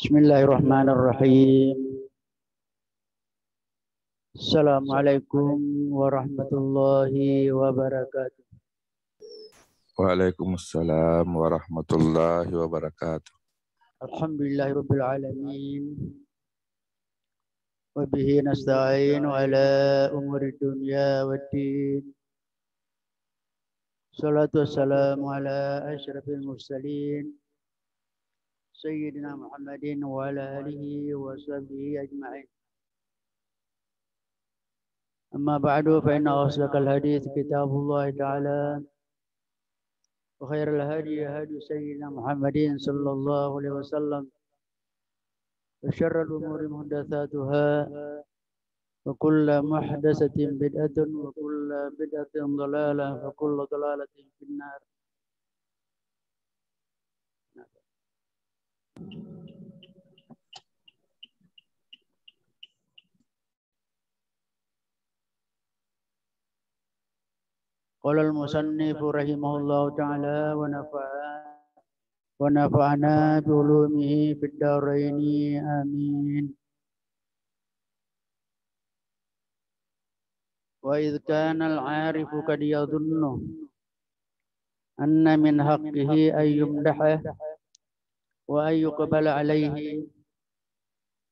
Bismillahirrahmanirrahim. Assalamualaikum warahmatullahi wabarakatuh. Waalaikumsalam warahmatullahi wabarakatuh. Alhamdulillahirabbil alamin. Wa bihi nasta'inu ala umuri dunya waddin. Salatu wassalamu ala asyrafil mursalin. Sayyidina Muhammadin wa ala alihi wa sahbihi ajma'in. Amma ba'du fa inna asdaqal hadits kitabullah ta'ala wa khairal hadi hadi sayyidina Muhammadin sallallahu alaihi wasallam wa syarrul umuri muhdatsatuha wa kullu muhdatsatin bid'atun wa kullu bid'atin dhalalah wa kullu dhalalatin finnar. Qala al-musannif rahimahullahu ta'ala wa nafa'ana bi ulumihi fid dharain amin. Wa idh kana al-'arifu kad yadhunnu anna min haqqihi ay yumdaha wa ay yuqbala alayhi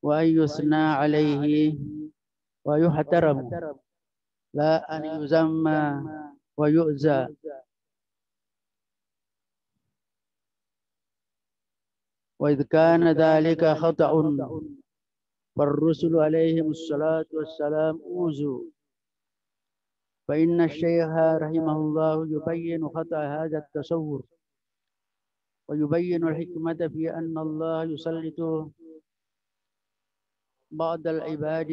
wa ay yusna alayhi wa yuhtaramu la an yuzamma wa yu'za wa idh kana dhalika khata'un فالرسل عليهم الصلاة والسلام أوذوا فإن الشيخ رحمه الله يبين خطأ هذا التصور ويبين الحكمة في أن الله يسلط بعض العباد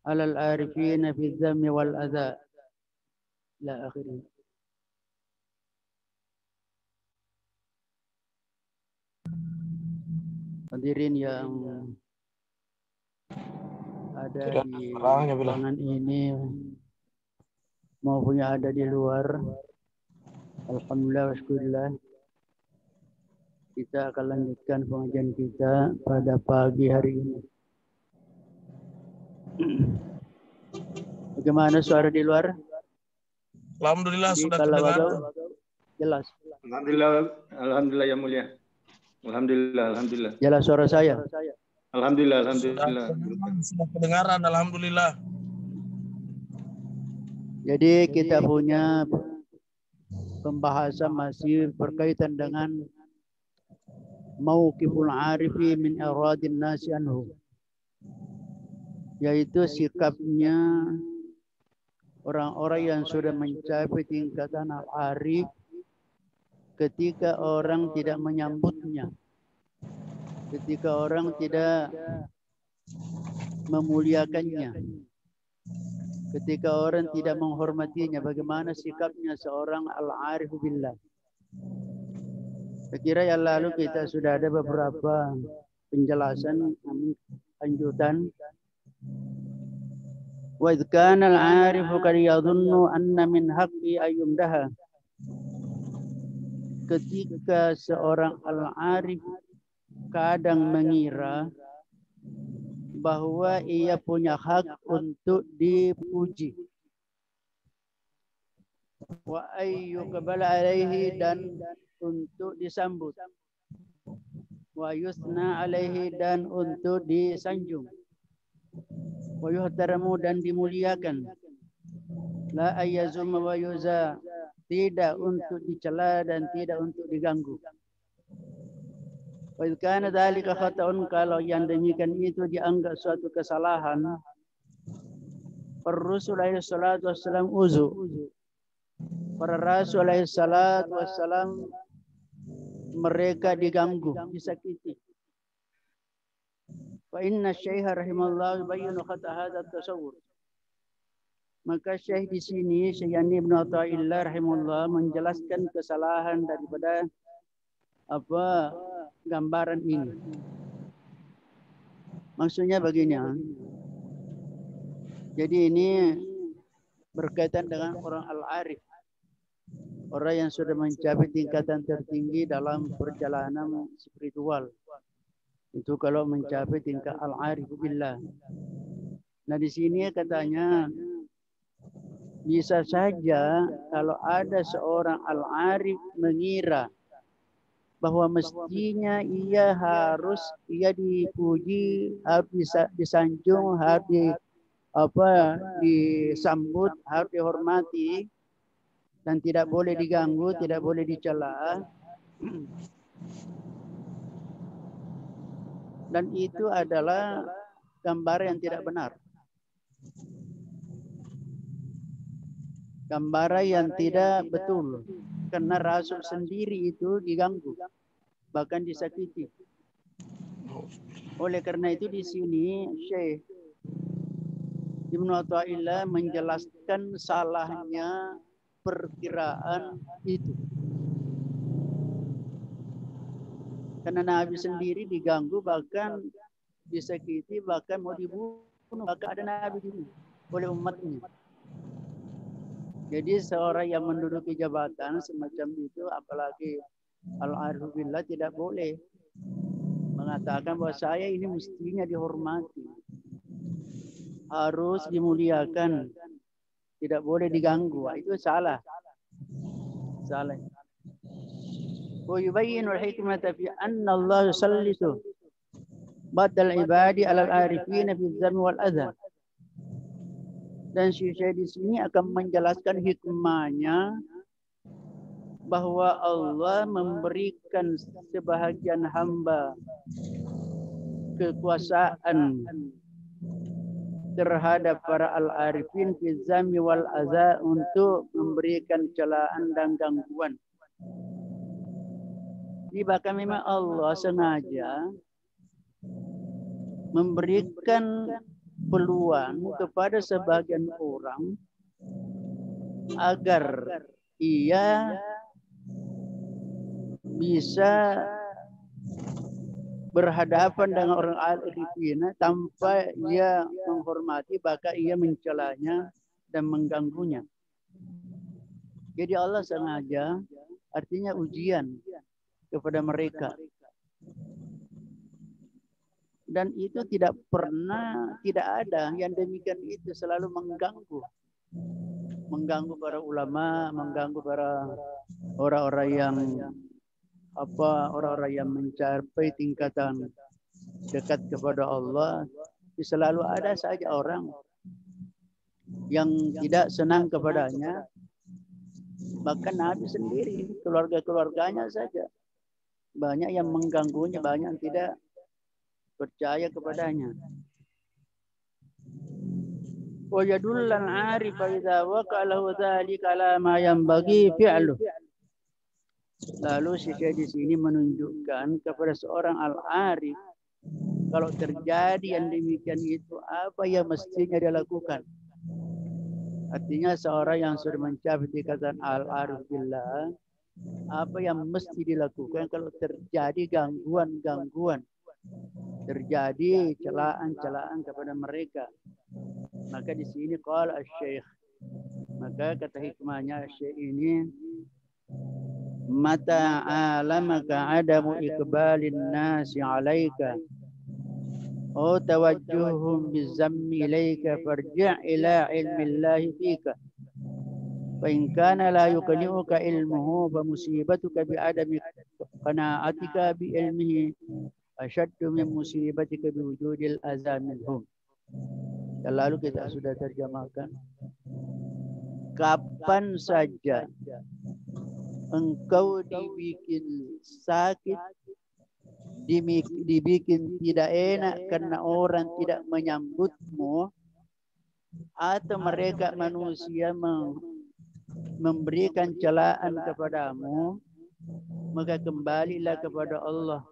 على العارفين في الذم والأذى إلى آخره. Hadirin yang ada di ruangan ini maupun yang ada di luar, alhamdulillah wa syukurillah, kita akan lanjutkan pengajian kita pada pagi hari ini. Bagaimana suara di luar? Alhamdulillah Jadi, sudah kalau terdengar. Jelas. Alhamdulillah yang mulia. Alhamdulillah. Jelas suara saya. Alhamdulillah. Sudah kedengaran, alhamdulillah. Jadi kita punya pembahasan masih berkaitan dengan mauqiful arifi min iradin nasi anhu, yaitu sikapnya orang-orang yang sudah mencapai tingkatan al-arif ketika orang tidak menyambutnya, ketika orang tidak memuliakannya, ketika orang tidak menghormatinya. Bagaimana sikapnya seorang al-arif billah? Saya kira yang lalu kita sudah ada beberapa penjelasan lanjutan. Wa idh kana al-'arifu qad yadhunnu anna min haqqi ayyumdaha. Ketika seorang al-'arif kadang mengira bahwa ia punya hak untuk dipuji, wa ayyuqbala alaihi, dan untuk disambut, wa yusna alaihi, dan untuk disanjung, wa yuhtaramu, dan dimuliakan, la ayyazuma wa yuza, tidak untuk dicela dan tidak untuk diganggu. Wa kana dzalika khata'un, kalau yang demikian itu dianggap suatu kesalahan, Rasul alaihi salatu wassalam uzu, para Rasul alaihi salatu wassalam mereka diganggu, disakiti. Fa inna syekh rahimahullah yubayyinu khata' hadha at-tasawwur. Maka syekh di sini, Syekh Ibnu Athaillah rahimahullah, menjelaskan kesalahan daripada gambaran ini. Maksudnya begini. Jadi ini berkaitan dengan orang al-arif, orang yang sudah mencapai tingkatan tertinggi dalam perjalanan spiritual. Itu kalau mencapai tingkat al-arif billah. Nah di sini katanya bisa saja kalau ada seorang al-arif mengira bahwa mestinya ia dipuji, harus disanjung, harus disambut, harus dihormati dan tidak boleh diganggu, tidak boleh dicela. Dan itu adalah gambar yang tidak benar. Gambaran yang tidak betul. Karena Rasul sendiri itu diganggu, bahkan disakiti. Oleh karena itu di sini Syekh Ibnu Athaillah menjelaskan salahnya perkiraan itu. Karena Nabi sendiri diganggu, bahkan disakiti, bahkan mau dibunuh, bahkan ada Nabi dibunuh oleh umatnya. Jadi seorang yang menduduki jabatan semacam itu, apalagi al-arif billah, tidak boleh mengatakan bahwa saya ini mestinya dihormati, harus dimuliakan, tidak boleh diganggu. Itu salah. Salah. Wa yubayyinu al-hikmata fi anna Allah yusallitu badal ibadi alal arifin fi dzam wal adha. Dan Syekh di sini akan menjelaskan hikmahnya bahwa Allah memberikan sebahagian hamba kekuasaan terhadap para al-arifin fi dzami wal adza untuk memberikan celaan dan gangguan. Ini bahkan memang Allah sengaja memberikan peluang kepada sebagian orang agar ia bisa berhadapan dengan orang al-arifin tanpa ia menghormati, bahkan ia mencelanya dan mengganggunya. Jadi Allah sengaja, artinya ujian kepada mereka. Dan itu tidak ada yang demikian itu, selalu mengganggu para ulama, mengganggu para orang-orang yang mencapai tingkatan dekat kepada Allah. Selalu ada saja orang yang tidak senang kepadanya. Bahkan Nabi sendiri, keluarga-keluarganya saja banyak yang mengganggunya, banyak yang tidak percaya kepadanya. Wa yadullan 'arifa idza waqa'ahu dzalika ala ma yanbaghi fi'luh. Lalu Syekh di sini menunjukkan kepada seorang al-arif kalau terjadi yang demikian itu apa yang mestinya dia lakukan. Artinya seorang yang sudah mencapai tingkatan al-arif billah, apa yang mesti dilakukan kalau terjadi gangguan-gangguan, terjadi celaan-celaan kepada mereka. Maka di sini qala asy-syekh, maka kata hikmahnya syekh ini, mata alamaka adamu iqbalin nasi alaika aw tawajjuhum bizammi ilaika farji' ila ilmi llahi fika fa in kana la yuqni'uka ilmuhu fa musibatuka bi adami qana'atika bi ilmihi asyaddu min musibatika bi wujudil adza minhum. Lalu kita sudah terjemahkan, kapan saja engkau dibikin sakit, dibikin tidak enak karena orang tidak menyambutmu, atau mereka manusia memberikan celaan kepadamu, maka kembalilah kepada Allah,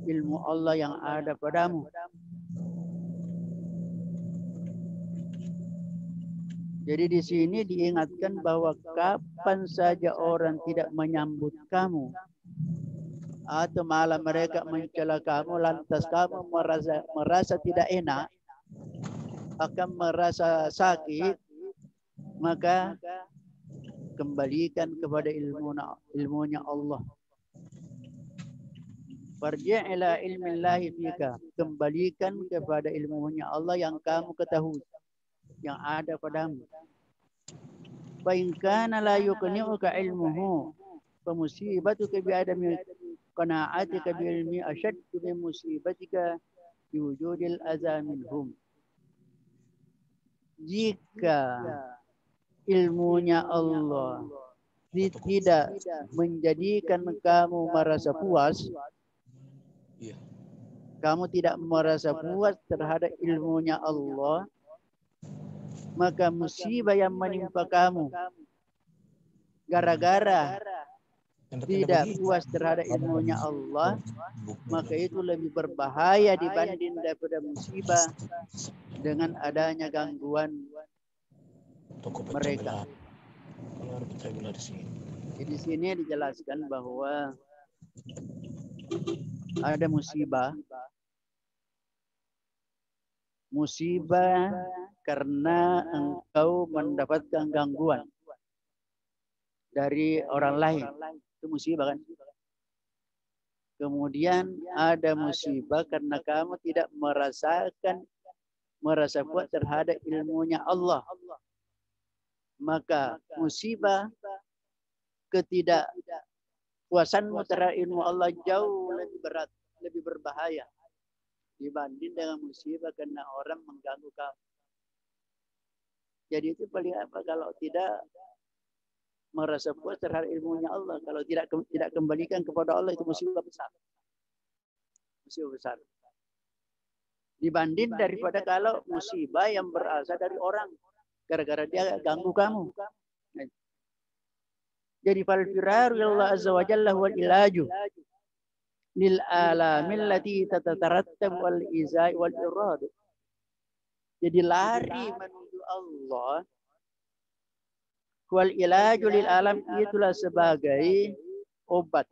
ilmu Allah yang ada padamu. Jadi di sini diingatkan bahwa kapan saja orang tidak menyambut kamu atau malah mereka mencela kamu, lantas kamu merasa tidak enak, akan merasa sakit, maka kembalikan kepada ilmunya Allah. Farji' ila ilmillahi fika. Kembalikan kepada ilmunya Allah yang kamu ketahui, yang ada padamu. Fa in kana la yuqni'uka ilmuhu fa musibatuka bi adami qana'atika bi ilmi ashaddu min musibatika bi wujudil adza minhum. Jika ilmunya Allah tidak menjadikan kamu merasa puas, kamu tidak merasa puas terhadap ilmunya Allah, maka musibah yang menimpa kamu gara-gara tidak puas terhadap ilmunya Allah, maka itu lebih berbahaya dibanding daripada musibah dengan adanya gangguan mereka. Jadi di sini dijelaskan bahwa ada musibah karena engkau mendapatkan gangguan dari orang lain. Itu musibah kan? Kemudian ada musibah karena kamu tidak merasa kuat terhadap ilmunya Allah. Maka musibah ketidakpuasanmu terhadap ilmu Allah jauh lebih berat, lebih berbahaya dibanding dengan musibah karena orang mengganggu kamu. Jadi itu paling apa kalau tidak merasa puas terhadap ilmunya Allah, kalau tidak kembalikan kepada Allah, itu musibah besar. Musibah besar. Dibanding daripada kalau musibah yang berasal dari orang gara-gara dia ganggu kamu. Jadi fal firaru Allah azza wa jalla wal ilaju lil alamil lati tatatarattab wal izai wal irad. Jadi lari menuju Allah, wal ilaju lil alam, itulah sebagai obat,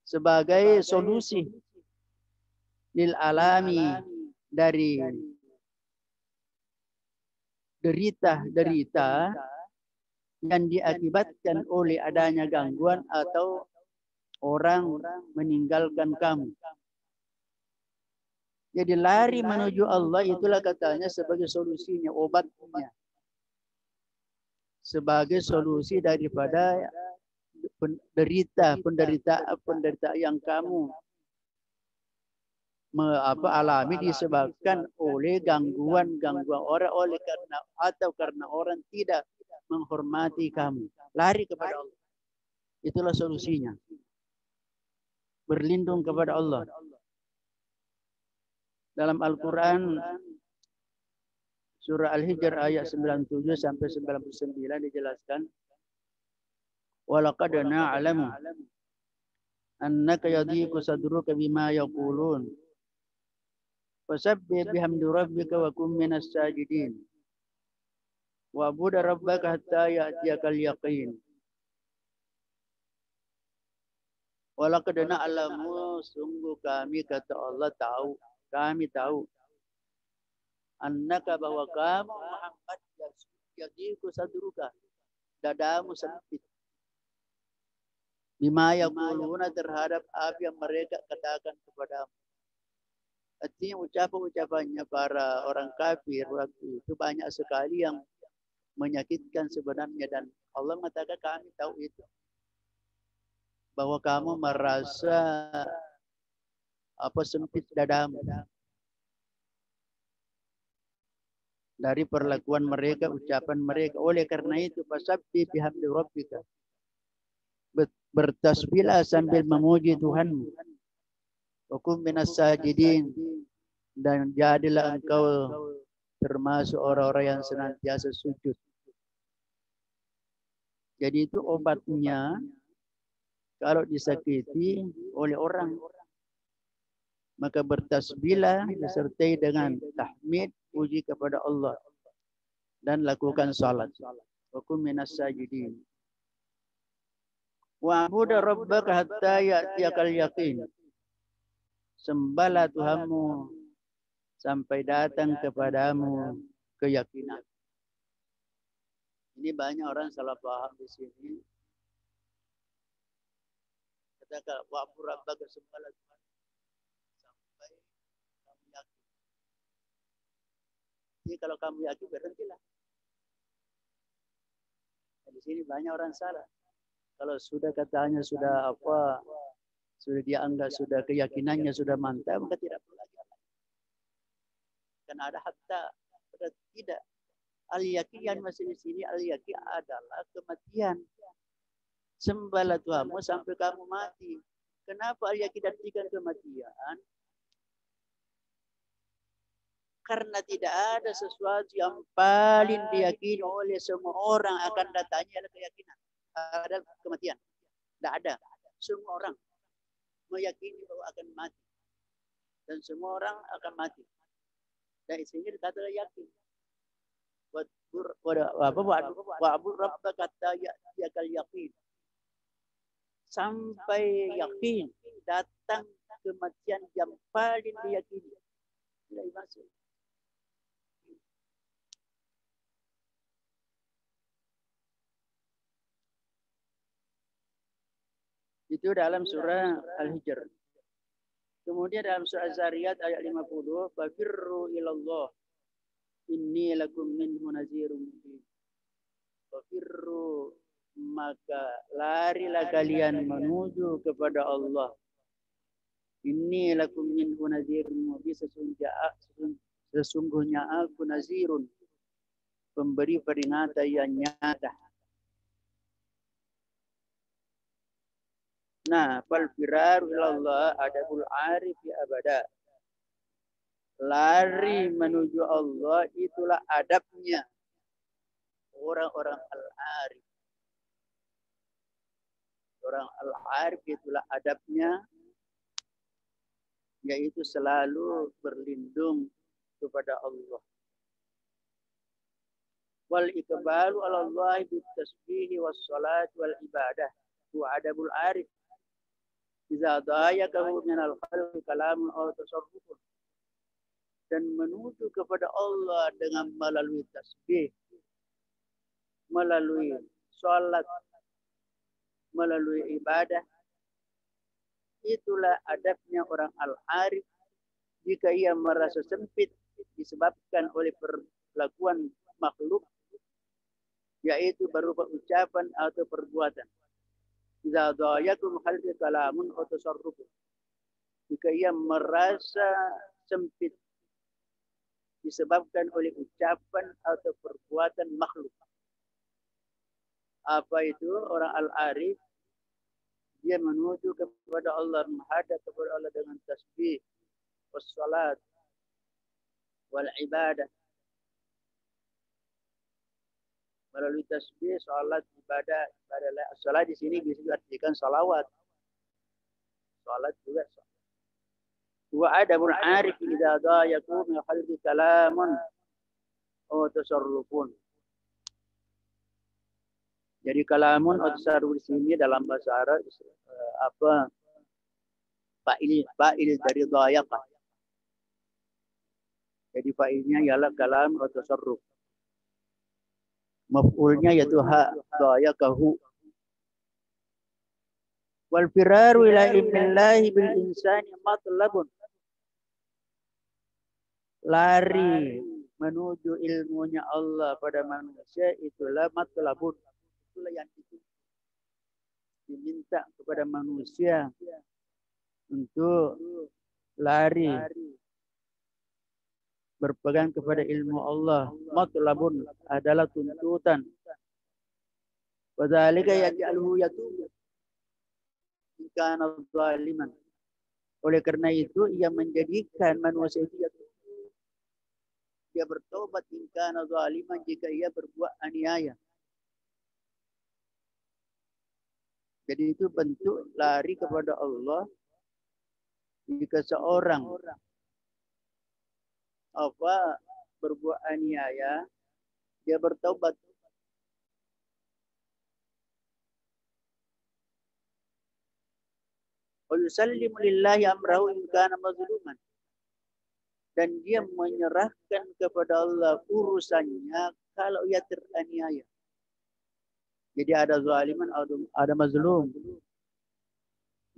sebagai solusi lil alami, dari derita yang diakibatkan oleh adanya gangguan atau orang meninggalkan kamu. Jadi lari menuju Allah itulah katanya sebagai solusinya, obatnya. Sebagai solusi daripada penderitaan yang kamu alami disebabkan oleh gangguan orang, karena orang tidak menghormati kamu. Lari kepada Allah. Itulah solusinya. Berlindung kepada Allah. Dalam Al-Quran surah Al-Hijr ayat 97 sampai 99 dijelaskan, walaqad na'lamu annaka yadhiqu sadruka bima yaqulun fasabbih bihamdi rabbika wa kum minas sajidin wa'bud rabbaka hatta ya'tiyakal yaqin. Walaqad na'lamu, sungguh kami, kata Allah, kami tahu, annaka, bahwa kamu Muhammad yadhiqu sadruka, dadamu sempit, bima yaquluna, terhadap apa yang mereka katakan kepadamu. Artinya ucapan-ucapannya para orang kafir waktu itu banyak sekali yang menyakitkan sebenarnya, dan Allah mengatakan kami tahu itu, bahwa kamu merasa sempit dadamu dari perlakuan mereka, ucapan mereka. Oleh karena itu fasabbih bihamdi rabbika, bertasbihlah sambil memuji Tuhanmu, wa kum minas sajidin, dan jadilah engkau termasuk orang-orang yang senantiasa sujud. Jadi itu obatnya kalau disakiti oleh orang, maka bertasbihlah disertai dengan tahmid, puji kepada Allah, dan lakukan salat. Wa kum minas sajidin. Wa'bud rabbaka hatta ya'tiyakal yaqin. Sembahlah Tuhanmu sampai datang kepadamu keyakinan. Ini banyak orang salah paham di sini. Katakan wa'bud rabbaka sampai kamu yakin. Jadi kalau kamu yakin berhentilah. Di sini banyak orang salah. Kalau sudah katanya sudah apa, sudah dianggap sudah keyakinannya sudah mantap, maka tidak perlu lagi. Karena ada hatta, tidak. Al-yakin yang masih di sini, al-yakin adalah kematian. Sembahlah Tuhanmu sampai kamu mati. Kenapa al-yakin artikan kematian? Karena tidak ada sesuatu yang paling diyakini oleh semua orang akan datangnya adalah keyakinan. Ada kematian. Tidak ada. Semua orang meyakini bahwa akan mati. Dan semua orang akan mati. Dan sehingga dikatakan yakin. Wa'bud rabbaka hatta ya'tiyakal yaqin. Sampai yakin datang kematian yang paling diyakini. Tidak dimaksud. Itu dalam surah Al-Hijr. Kemudian dalam surah Az-Zariyat ayat 50, fafirru ilallah inni lakum minhu nazirun mubin. Fafirru, maka larilah kalian menuju kepada Allah. Inni lakum minhu nazirun mubin, sesungguhnya aku nazirun, pemberi peringatan yang nyata. Nah, fal firaru ilallah adabul arifi abada. Lari menuju Allah itulah adabnya orang-orang al-arif. Orang al-arif itulah adabnya, yaitu selalu berlindung kepada Allah. Wal iqbalu ala Allah bit tasbih was salat wal ibadah wa adabul arif. Iza dayakahu min al-khalqi kalamun aw tasarrufun. Dan menuju kepada Allah dengan melalui tasbih, melalui salat, melalui ibadah. Itulah adabnya orang al-arif jika ia merasa sempit disebabkan oleh perlakuan makhluk, yaitu berupa ucapan atau perbuatan. Idza dayakum khalqi kalamun aw tasarrufun. Jika ia merasa sempit disebabkan oleh ucapan atau perbuatan makhluk. Apa itu? Orang al-arif dia menuju kepada Allah, menghadap kepada Allah dengan tasbih, wassalat, wal ibadah. Melalui tasbih, salat, ibadah. Salat di sini bisa diartikan salawat. Salat juga. Wa adabul arif idza dayaku min khalqi kalamun aw tasarrufun. Jadi kalamun atau tasarruf di sini dalam bahasa Arab fa'il dari dayaqah. Jadi fa'ilnya ialah kalam atau tasarruf. Maf'ulnya yaitu dayaqahu. Wal firaru ila ilmillahi bil insani matlabun. Lari menuju ilmunya Allah pada manusia itulah matlabun. Itulah yang diminta kepada manusia untuk lari berpegang kepada ilmu Allah. Matlabun adalah tuntutan. Wadzalika yaj'aluhu yatubu kana zaliman. Oleh karena itu ia menjadikan manusia itu yatubu. Dia bertobat in kana zaliman jika ia berbuat aniaya. Jadi itu bentuk lari kepada Allah jika seorang berbuat aniaya, dia bertobat. Wa yusallimu lillahi amrahu in kana mazluman. Dan dia menyerahkan kepada Allah urusannya kalau ia teraniaya. Jadi ada zaliman, ada mazlum.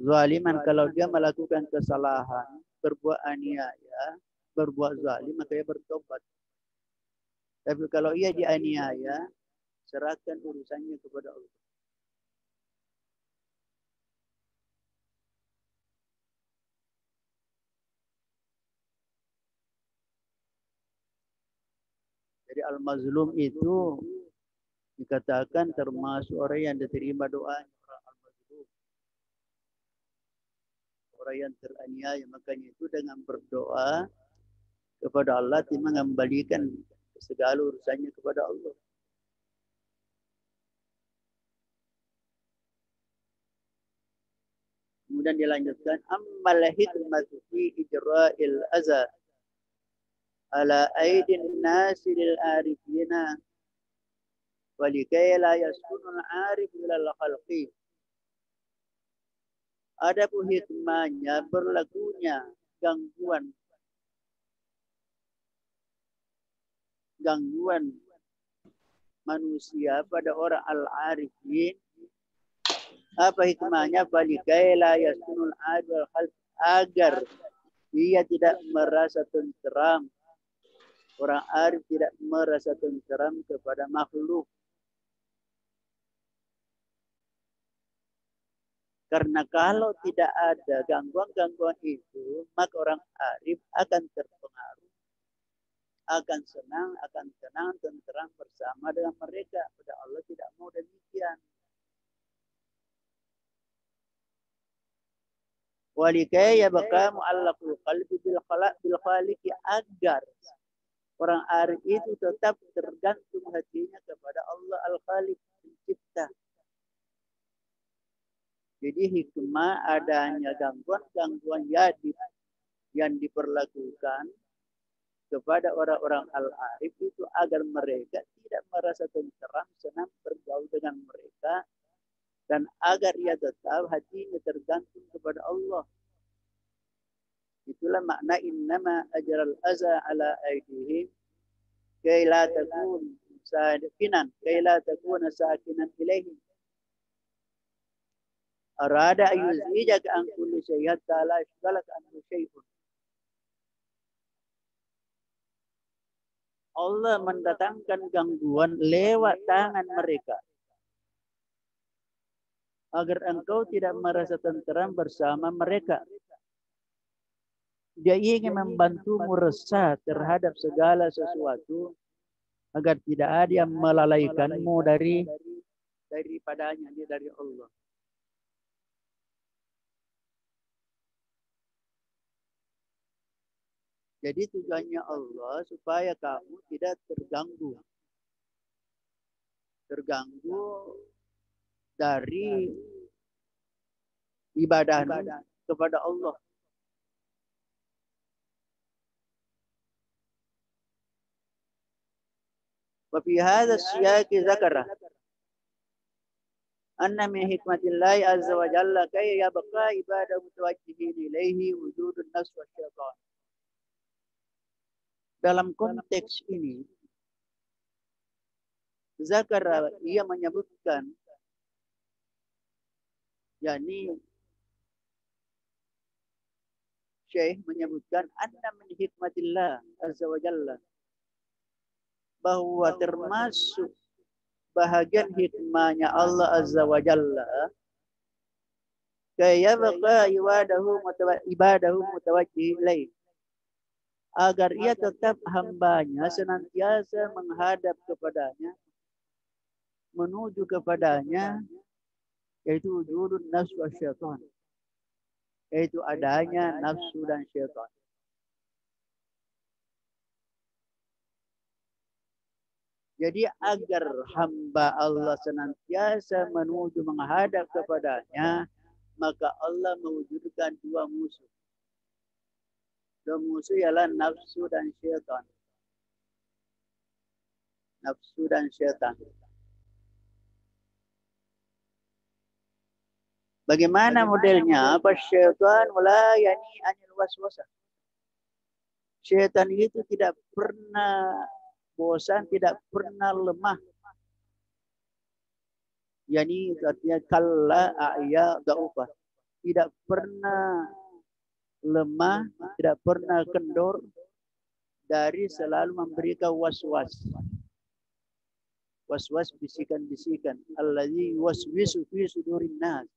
Zaliman kalau dia melakukan kesalahan, berbuat aniaya, berbuat zalim, maka ia bertobat. Tapi kalau ia dianiaya, serahkan urusannya kepada Allah. Jadi al-mazlum itu dikatakan termasuk orang yang diterima doanya, orang al-mazlum. Orang yang teraniaya, makanya itu dengan berdoa kepada Allah dia mengembalikan segala urusannya kepada Allah. Kemudian dilanjutkan ammal hikmatu fi ijra'il adza ala aidin nasi lil arifina walikai la yaskunu al-arif ila al-khalqi. Adapun hikmahnya berlakunya gangguan manusia pada orang al-arifin. Apa hikmahnya? Walikai la yaskunu al-arif ila al-khalqi, agar dia tidak merasa tenteram. Orang arif tidak merasa tenteram kepada makhluk. Karena kalau tidak ada gangguan-gangguan itu, maka orang arif akan terpengaruh, akan senang, akan tenang, tenteram bersama dengan mereka. Pada Allah tidak mau demikian. Walikai yabqa mu'allaqul qalbi bil khaliqi, agar orang arif itu tetap tergantung hatinya kepada Allah al-Khaliq, pencipta. Jadi hikmah adanya gangguan-gangguan yang diperlakukan kepada orang-orang al-arif itu agar mereka tidak merasa tenteram, senang bergaul dengan mereka, dan agar ia tetap hatinya tergantung kepada Allah. Itulah makna innama ajral aza ala aidihim kay la takun sakinan ilaihim. Arada ayuzijaka an kulli syai'in la yashghalaka anhu syai'un. Allah mendatangkan gangguan lewat tangan mereka agar engkau tidak merasa tenteram bersama mereka. Dia ingin membantumu resah terhadap segala sesuatu agar tidak ada yang melalaikanmu daripadanya, dari Allah. Jadi tujuannya Allah supaya kamu tidak terganggu dari ibadah kepada Allah. Wa fi hadha siyaqi zakara anna min hikmatillahi azza wa jalla kay yabqa ibadahu mutawajjihin ilaihi wujudun nafs wa syaitan. Dalam konteks ini zakara ia menyebutkan, yakni Syekh menyebutkan anna min hikmatillah azza wa jalla, bahwa termasuk bahagian hikmahnya Allah azza wa jalla kaya baqa ibadahu mutawajjih ilaih, agar ia tetap hambanya senantiasa menghadap kepadanya, menuju kepadanya, yaitu wujudun nafsu wa syaitan, yaitu adanya nafsu dan syaitan. Jadi agar hamba Allah senantiasa menuju menghadap kepadanya, maka Allah mewujudkan dua musuh. Dua musuh ialah nafsu dan syaitan. Nafsu dan syaitan. Bagaimana modelnya? Apa syaitan wala yani anil waswasah. Syaitan itu tidak pernah bosan, tidak pernah lemah. Yani artinya kalla a'ya da'ufah. tidak pernah lemah, tidak pernah kendor dari selalu memberikan was-was. Was-was, bisikan-bisikan. Alladzi waswisu fi sudurin nas.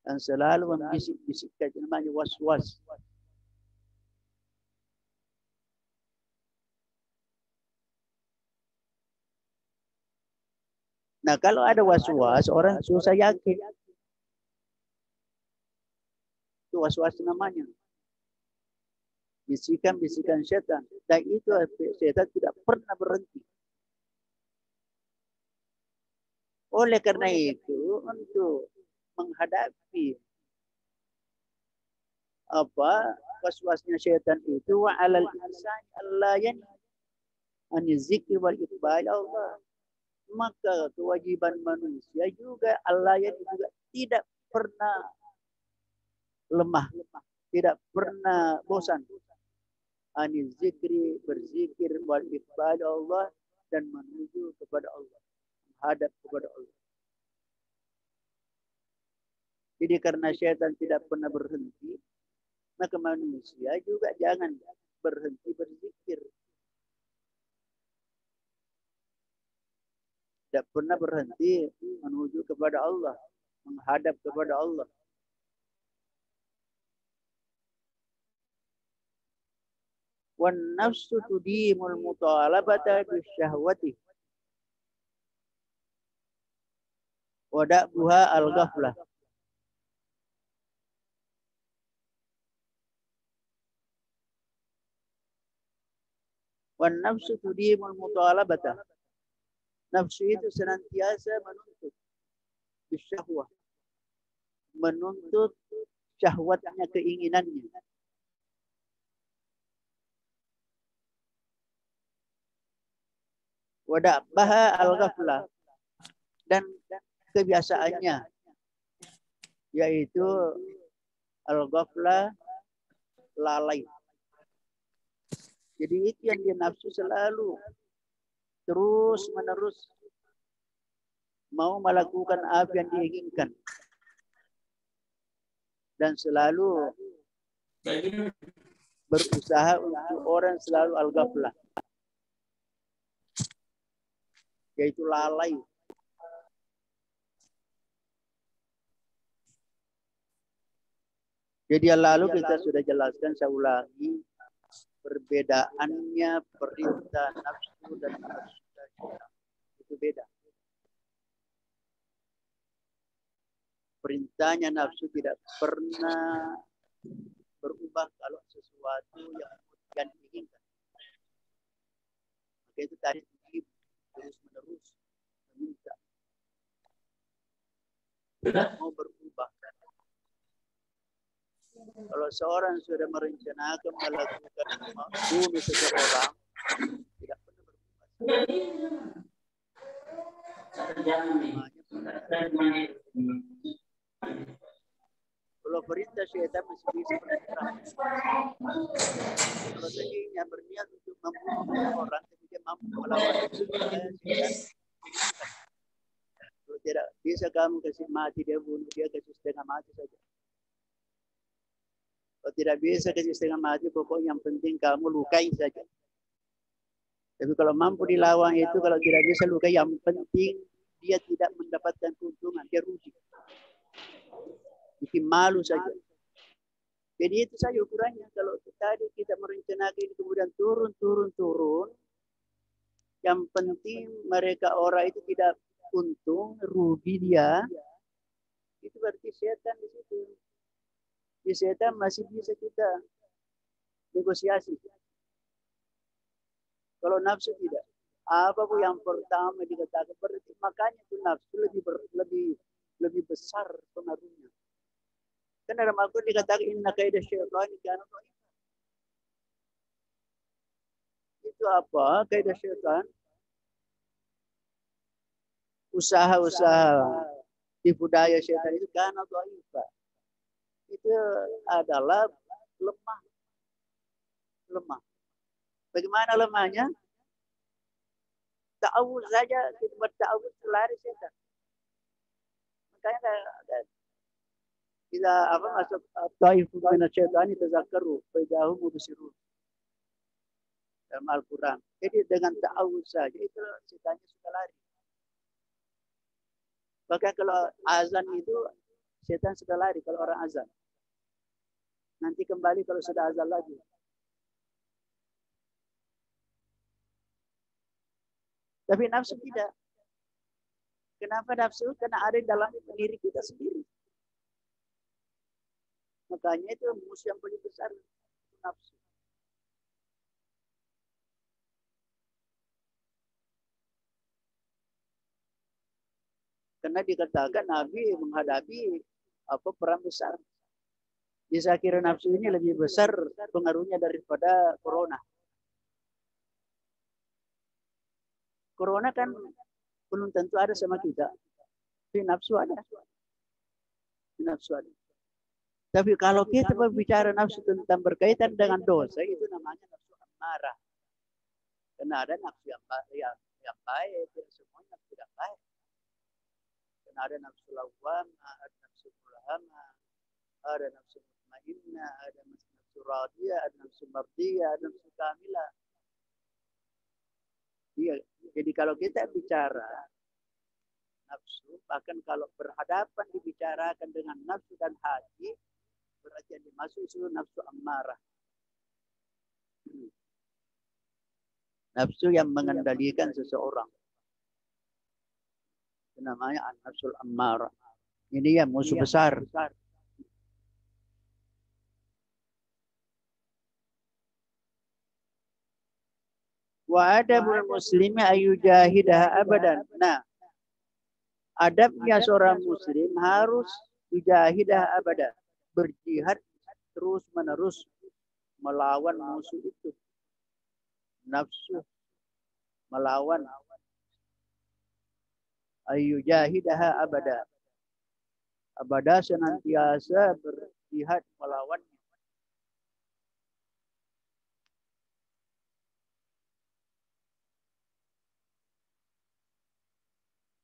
Dan selalu membisik-bisikkan, namanya was-was. Nah, kalau ada was-was, orang susah yakin. Itu was-was namanya. Bisikan-bisikan setan. Dan itu setan tidak pernah berhenti. Oleh karena itu, untuk menghadapi was-wasnya setan itu, wa 'alal insani alla yanha an zikri wal iqbal Allah. Maka kewajiban manusia juga Allah yang juga tidak pernah lemah, tidak pernah bosan. Ani zikri, berzikir, wal iqbal Allah, dan menuju kepada Allah, menghadap kepada Allah. Jadi karena syaitan tidak pernah berhenti, maka manusia juga jangan berhenti berzikir. Tidak pernah berhenti menuju kepada Allah, menghadap kepada Allah. Wan nafsu tudimul mutalabata bisyahwati wa da'buha al-ghaflah. Wan nafsu tudimul mutalabata. Nafsu itu senantiasa menuntut bisyahwah, menuntut syahwatnya, keinginannya. Wada'baha al-ghaflah, dan kebiasaannya yaitu al-ghaflah, lalai. Jadi itu yang dia nafsu selalu terus menerus mau melakukan apa yang diinginkan, dan selalu berusaha untuk orang selalu al-ghaflah, yaitu lalai. Jadi lalu kita sudah jelaskan, saya ulangi, perbedaannya perintah nafsu dan nafsu syaitan. Itu beda. Perintahnya nafsu tidak pernah berubah kalau sesuatu yang diinginkan. Maka itu tadi terus menerus meminta, tidak mau berubah. Kalau seorang sudah merencanakan melakukan bunuh seseorang, tidak pernah berubah. Kalau perintah syaitan masih bisa bergerak. Kalau seandainya berniat untuk membunuh orang, tapi dia mampu melawan syaitan. Kalau tidak bisa kamu kasih mati, dia bunuh, dia kasih setengah mati saja. Kalau tidak bisa kasih setengah mati, pokoknya yang penting kamu lukai saja. Tapi kalau mampu dilawan itu, kalau tidak bisa lukai, yang penting dia tidak mendapatkan keuntungan, dia rugi. Bikin malu saja. Jadi itu saja ukurannya. Kalau tadi kita merencanakan ini kemudian turun, yang penting mereka orang itu tidak untung, rugi dia, itu berarti setan di situ. Di setan masih bisa kita negosiasi. Kalau nafsu tidak. Apa pun yang pertama dikatakan, berarti makanya itu nafsu lebih besar pengaruhnya. Kan dalam Al-Quran dikatakan inna kaidah syaitan kana dhaif. Itu apa? Kaidah syaitan, usaha-usaha tipu daya syaitan itu kana dhaif. Itu adalah lemah. Bagaimana lemahnya? Ta'awuz saja, kita berta'awuz lari setan. Makanya Kita apa masuk ta'ifu min asyaitani tazakkaru fa idahum mubsirun dalam Al-Quran. Jadi dengan ta'awuz saja itu setannya sudah lari. Bahkan kalau azan itu setan sudah lari kalau orang azan. Nanti kembali kalau sudah azan lagi. Tapi nafsu tidak. Kenapa nafsu? Karena ada di dalam diri kita sendiri. Makanya itu musuh yang paling besar nafsu. Karena dikatakan Nabi menghadapi perang besar. Saya kira nafsu ini lebih besar pengaruhnya daripada corona. Corona kan belum tentu ada sama kita. Tapi nafsu ada. Nafsu ada. Tapi kalau kita berbicara nafsu tentang berkaitan dengan dosa, itu namanya nafsu amarah. Karena ada nafsu yang baik, semuanya nafsu yang baik. Karena ada nafsu lawwamah, ada nafsu mulhamah, ada nafsu mutmainnah, ada nafsu radiyah, ada nafsu mardiyah, ada nafsu kamilah. Iya, jadi kalau kita bicara nafsu, bahkan kalau berhadapan dibicarakan dengan nafsu dan hati, berarti yang dimaksud itu nafsu amarah. Nafsu yang mengendalikan seseorang. Itu namanya nafsul amarah. Ini yang musuh besar. Wa adabul muslimi ayyujahidah abadan. Nah, adabnya seorang muslim harus yujahidah abadan. Berjihad terus menerus melawan musuh itu. Nafsu melawan ayyujahidah abada. Abada senantiasa berjihad melawannya.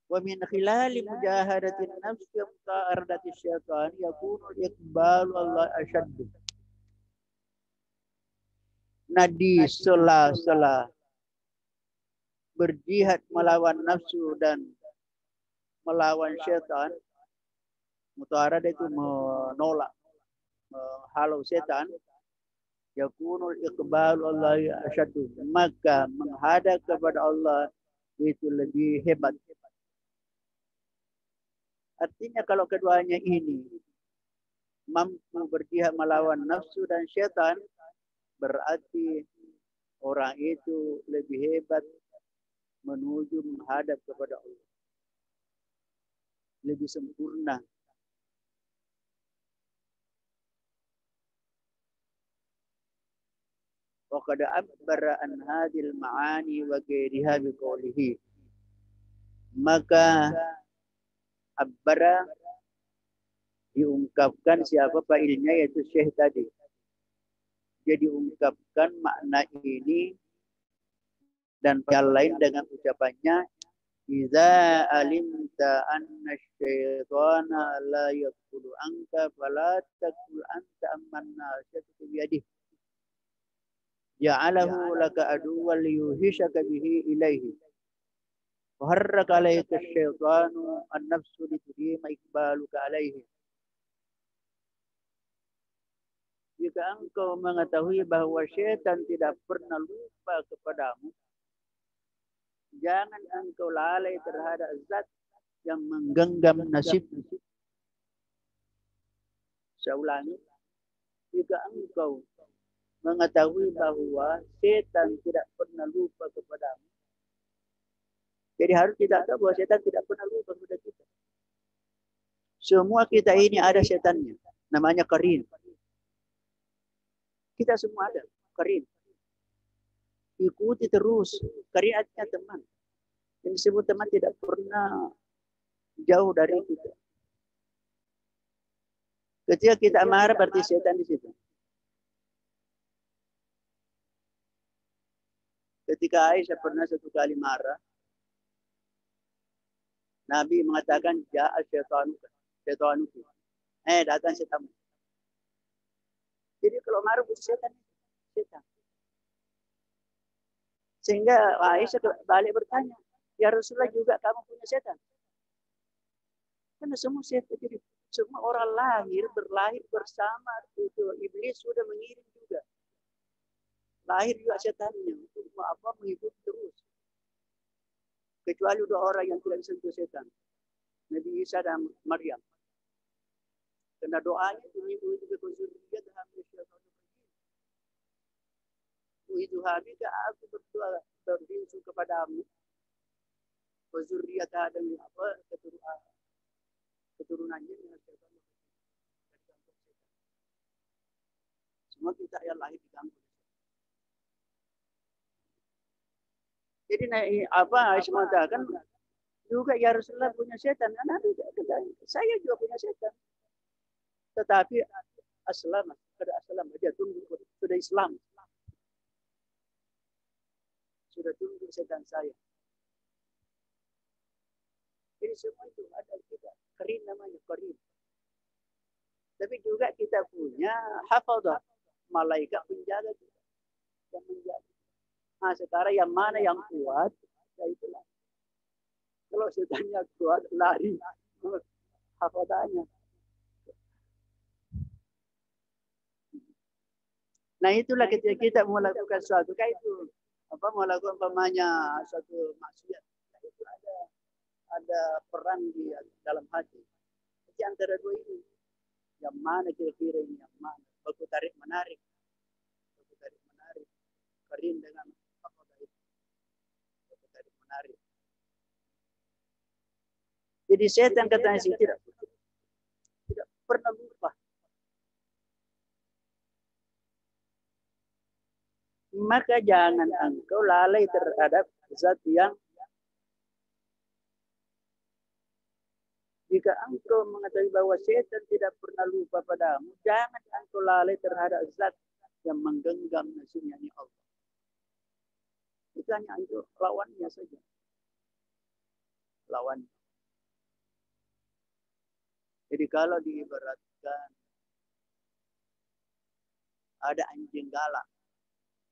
Wa min khilali mujahadatin nafsi wa muqaradati syaitan yakunu iqbalu Allah asyaddu. Nadi sela-sela berjihad melawan nafsu dan melawan syaitan, mutaarad itu menolak, menghalau setan, yakunul iqbalu Allah asyaddu, maka menghadap kepada Allah itu lebih hebat. Artinya kalau keduanya ini mampu berjihad melawan nafsu dan syaitan, berarti orang itu lebih hebat menuju menghadap kepada Allah. Lebih sempurna. Wa qad abbara an hadhil ma'ani wa ghairiha bi qawlihi. Maka abbara diungkapkan siapa fa'ilnya, yaitu Syekh tadi. Jadi ungkapkan makna ini dan yang lain dengan ucapannya idza alimta anna syaitana la yaqulu anka fala taqul anta amanna syaitu biyadihi ja'alahu laka aduwwan liyuhishaka bihi ilaihi wa harraka alayka syaitanu an-nafsu litudima iqbaluka alaihi. Jika engkau mengetahui bahwa syaitan tidak pernah lupa kepadamu, jangan engkau lalai terhadap zat yang menggenggam nasibmu. Saya ulangi, jika engkau mengetahui bahwa syaitan tidak pernah lupa kepadamu, jadi harus kita tahu bahwa syaitan tidak pernah lupa kepada kita. Semua kita ini ada syaitannya, namanya qarin. Kita semua ada qarin. Ikuti terus. Qarin artinya teman. Yang disebut teman tidak pernah jauh dari kita. Ketika kita marah berarti setan di situ. Ketika Aisyah pernah satu kali marah, Nabi mengatakan ja'a syaitanuka. Datang setan. Jadi kalau marah setan. Sehingga Aisyah balik bertanya, ya Rasulullah juga kamu punya setan? Karena semua setan, jadi semua orang berlahir bersama itu. Iblis sudah mengirim juga. Lahir juga setannya untuk mengikuti terus. Kecuali 2 orang yang tidak disentuh setan. Nabi Isa dan Maryam. Karena doanya itu juga zuriyat hamil syaitan. Itu habis aku berdoa berdoa kepadamu. Zuriyat Adam keturunannya dengan syaitan. Semua kita yang lahir di kampung. Jadi Aisyah mengatakan juga ya Rasulullah punya setan. Saya juga punya setan. Tetapi aslam dia tunggu sudah Islam. Sudah tunggu setan saya. Jadi semua itu ada kita qarin namanya qarin. Tapi juga kita punya hafadzah, malaikat penjaga kita yang menjaga. Nah, sekarang yang mana yang kuat, ya itulah. Kalau setannya kuat, lari hafadzahnya. Nah, itulah ketika kita melakukan suatu itu melakukan suatu maksiat, itu ada perang di dalam hati. Jadi antara 2 ini, yang mana kira-kira ini yang mana? Baku tarik menarik, qarin dengan baku tarik menarik. Jadi setan katanya sih tidak pernah lupa. Maka jangan engkau lalai terhadap zat yang jika engkau mengetahui bahwa setan tidak pernah lupa padamu, jangan engkau lalai terhadap zat yang menggenggam nasibnya ini Allah. Itu hanya itu lawannya saja. Lawan. Jadi kalau diibaratkan ada anjing galak,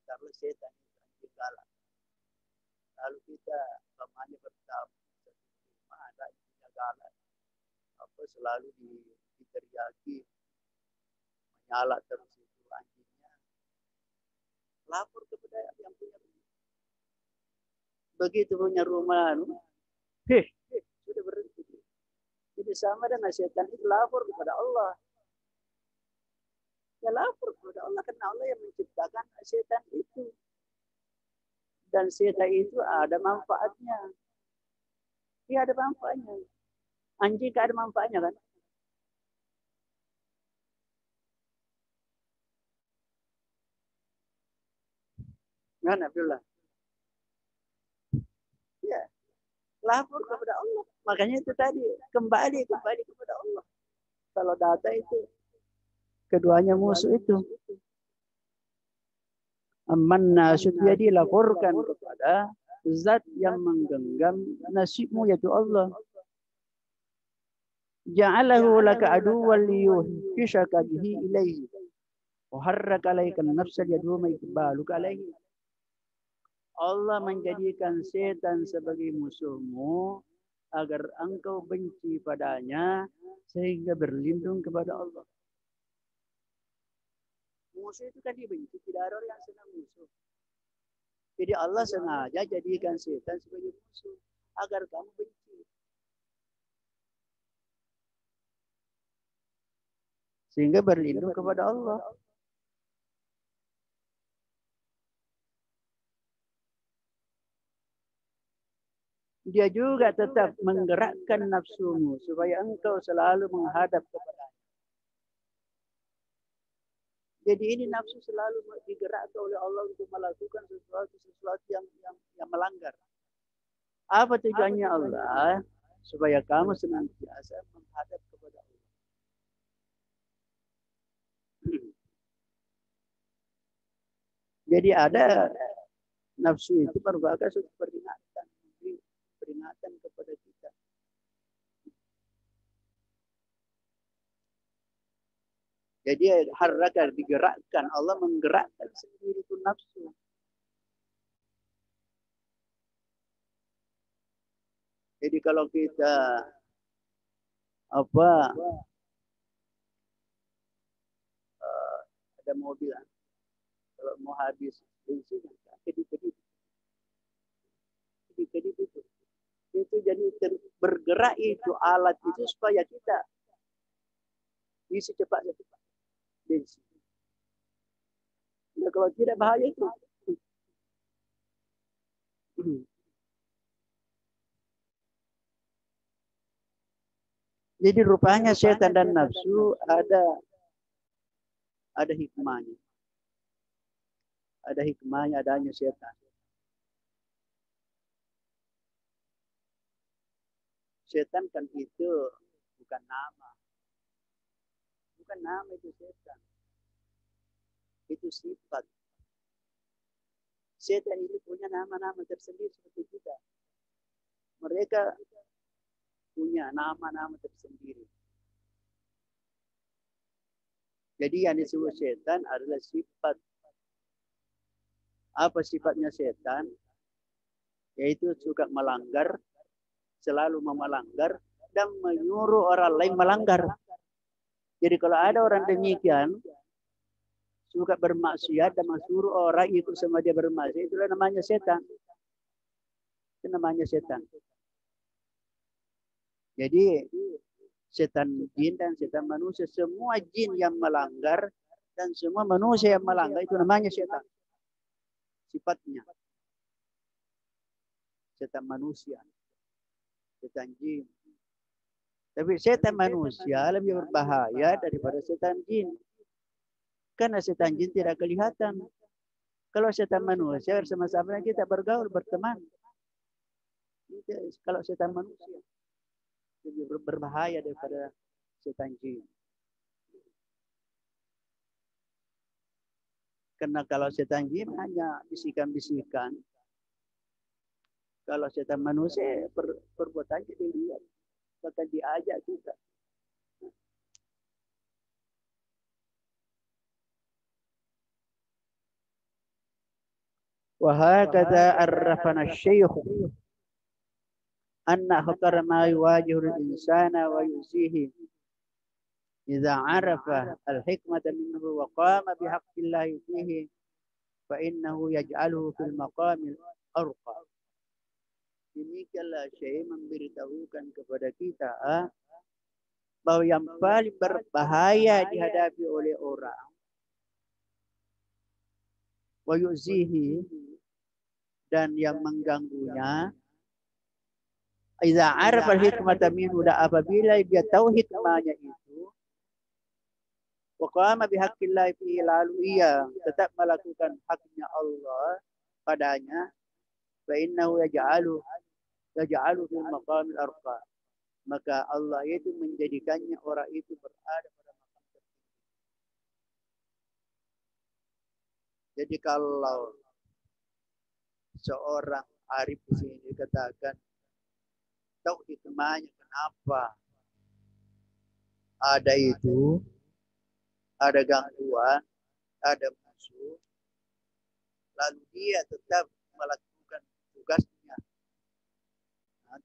kalau setan itu anjing galak. Lalu kita namanya bertamu, ada anjingnya galak, selalu diteriaki, menyala terus itu anjingnya. Lapor kepada yang punya rumah. Begitu punya rumah, sudah berhenti. Jadi sama dengan setan itu lapor kepada Allah. Ya lapor kepada Allah karena Allah yang menciptakan setan itu. Dan setan itu ada manfaatnya. Dia ada manfaatnya. Anjing ada manfaatnya kan? Kan Abdullah. Ya. Lapor kepada Allah. Makanya itu tadi kembali kepada Allah. Kalau data itu keduanya musuh itu. Amanna sudah dilaporkan kepada zat yang menggenggam nasibmu yaitu Allah. Ja'alahu laka aduwwan liyuhishaka bihi ilaihi wa harraka alaika an-nafsa yaduma ikbaluka alaihi. Allah menjadikan setan sebagai musuhmu agar engkau benci padanya sehingga berlindung kepada Allah. Musuh itu kan dibenci, tidak ada orang yang senang musuh. Jadi Allah sengaja jadikan setan sebagai musuh agar kamu benci. Sehingga berlindung kepada Allah. Dia juga tetap menggerakkan nafsumu supaya engkau selalu menghadap kepadanya. Jadi ini nafsu selalu digerakkan oleh Allah untuk melakukan sesuatu yang melanggar. Apa tujuannya Allah? Supaya kamu senantiasa menghadap kepada Allah. Jadi ada nafsu itu merupakan suatu peringatan kepada kita. Jadi haraka digerakkan, Allah menggerakkan sendiri itu nafsu. Jadi kalau kita ada mobil, kalau mau habis bensin, kedip-kedip itu jadi bergerak itu alat itu supaya kita isi cepat bensin. Nah, kalau tidak bahaya itu. Jadi rupanya setan dan nafsu ada hikmahnya. Ada hikmahnya adanya setan. Setan kan itu bukan nama. Bukan nama itu setan. Itu sifat. Setan itu punya nama-nama tersendiri seperti kita. Mereka punya nama-nama tersendiri. Jadi yang disebut setan adalah sifat. Apa sifatnya setan? Yaitu suka melanggar, selalu melanggar, dan menyuruh orang lain melanggar. Jadi kalau ada orang demikian, suka bermaksiat dan mensuruh orang ikut sama dia bermaksiat, itulah namanya setan. Itu namanya setan. Jadi setan jin dan setan manusia, semua jin yang melanggar dan semua manusia yang melanggar itu namanya setan. Sifatnya. Setan manusia, setan jin. Tapi setan manusia lebih berbahaya daripada setan jin. Karena setan jin tidak kelihatan. Kalau setan manusia bersama-sama kita bergaul, berteman. Kalau setan manusia lebih berbahaya daripada setan jin. Karena kalau setan jin hanya bisikan-bisikan. Kalau setan manusia perbuatannya dilihat. Bahkan diajak juga. وهكذا عرفنا الشيخ أن خطر ما يواجه الإنسان ويؤذيه إذا عرف الحكمة منه وقام بحق الله فيه فإنه يجعله في المقام الأرقى. Demikianlah Syekh memberitahukan kepada kita bahwa yang paling berbahaya dihadapi oleh orang wa yu'zihi dan yang mengganggunya idza arafa al-hikmata minhu, apabila dia tahu hikmahnya itu wa qama bihaqqillah fi, lalu ia tetap melakukan haknya Allah padanya, fa innahu yaj'alu fil maqamil arqa, maka Allah itu menjadikannya orang itu berada pada maqam tertinggi. Jadi kalau seorang arif di sini dikatakan tahu hikmahnya kenapa ada itu, ada gangguan, ada musuh, lalu dia tetap melakukan tugasnya,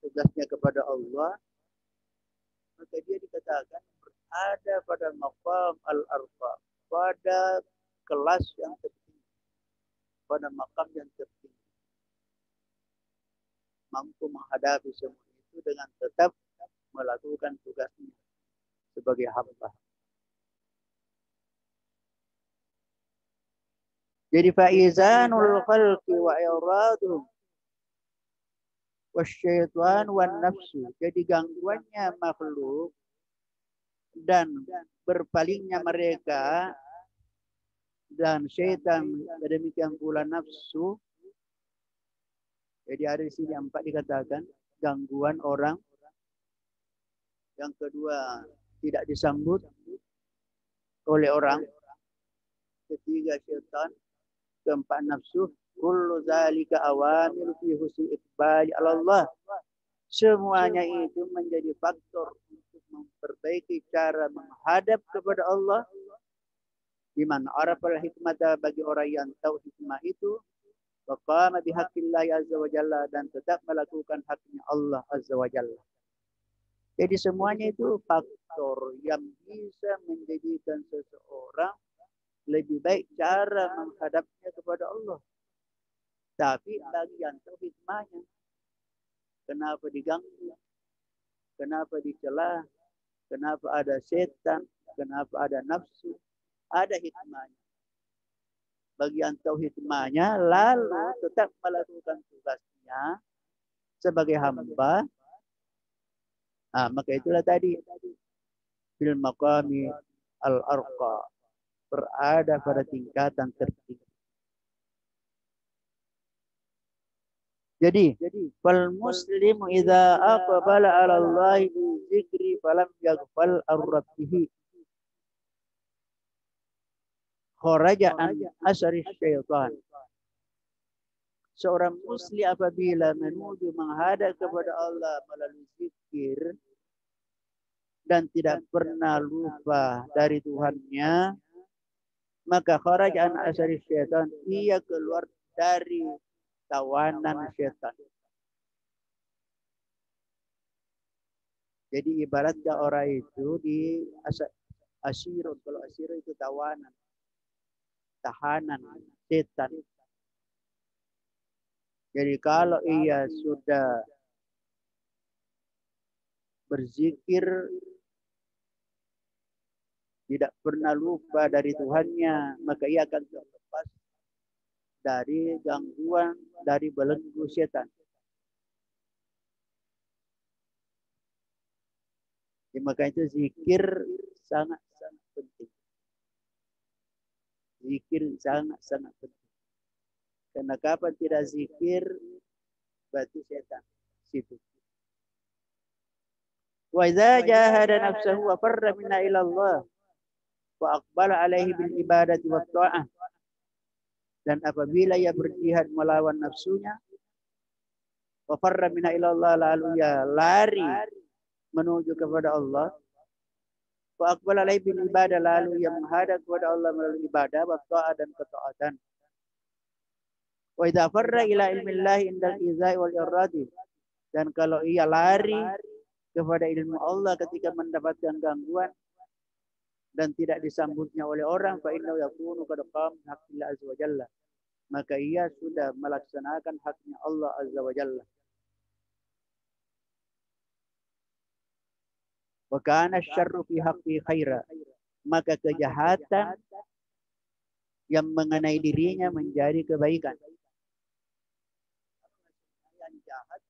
tugasnya kepada Allah, maka dia dikatakan berada pada maqam al-arfa, pada kelas yang tertinggi, pada maqam yang tertinggi, mampu menghadapi semua itu dengan tetap melakukan tugasnya sebagai hamba. Jadi faizanul khalqi wa iraduhum wasyaitan wan nafsu. Jadi gangguannya makhluk dan berpalingnya mereka dan syaitan, demikian pula nafsu. Jadi ada di sini 4 dikatakan gangguan orang. Yang kedua tidak disambut oleh orang. Ketiga syaitan. Keempat nafsu. Kullu zalika awamir fi husni iqbali ala Allah. Semuanya itu menjadi faktor untuk memperbaiki cara menghadap kepada Allah Liman arafal hikmata, bagi orang yang tahu hikmah itu, wa qama bihaqqillahi azza wa jalla, dan tetap melakukan haknya Allah azza wa jalla. Jadi semuanya itu faktor yang bisa menjadikan seseorang lebih baik cara menghadapnya kepada Allah. Tapi bagi yang tahu hikmahnya, kenapa diganggu, kenapa dicela, kenapa ada setan, kenapa ada nafsu, ada hikmahnya. Bagi yang tahu hikmahnya, lalu tetap melakukan tugasnya sebagai hamba, maka itulah tadi fil maqami al-arqa, berada pada tingkatan tertinggi. Jadi fal muslimu idza aqbala 'ala Allah bi dzikri falam yaghfal ar-rabbih kharaja an asari syaitan. Seorang muslim apabila menuju menghadap kepada Allah melalui zikir dan tidak pernah lupa dari Tuhannya, maka kharaja an asari syaitan, ia keluar dari tawanan syaitan. Jadi ibaratnya orang itu di asirun, kalau asirun itu tawanan, tahanan setan. Jadi kalau ia sudah berzikir, tidak pernah lupa dari Tuhannya, maka ia akan terlepas dari gangguan, dari belenggu setan. Ya, maka itu zikir sangat-sangat penting. Zikir sangat-sangat penting. Karena kapan tidak zikir, berarti setan sibuk. Wa idza jahada nafsahu wa farra minna ila Allah wa aqbala alaihi bil ibadati wat ta'ah. Dan apabila ia berjihad melawan nafsunya, wa farra minna ila Allah, lalu ia lari menuju kepada Allah, wa aqbala alaihi bil ibadah, lalu ia menghadap kepada Allah melalui ibadah, wa ta'ah, dan ketaatan. Wa idza farra ila ilmillahi indal izai wal iradi, dan kalau ia lari kepada ilmu Allah ketika mendapatkan gangguan dan tidak disambutnya oleh orang, fa innahu yakunu qad qama haqqillah azza wa jalla, maka ia sudah melaksanakan haknya Allah azza wa jalla. Wa kana syarru fi haqqi khaira, maka kejahatan yang mengenai dirinya menjadi kebaikan. Yang jahat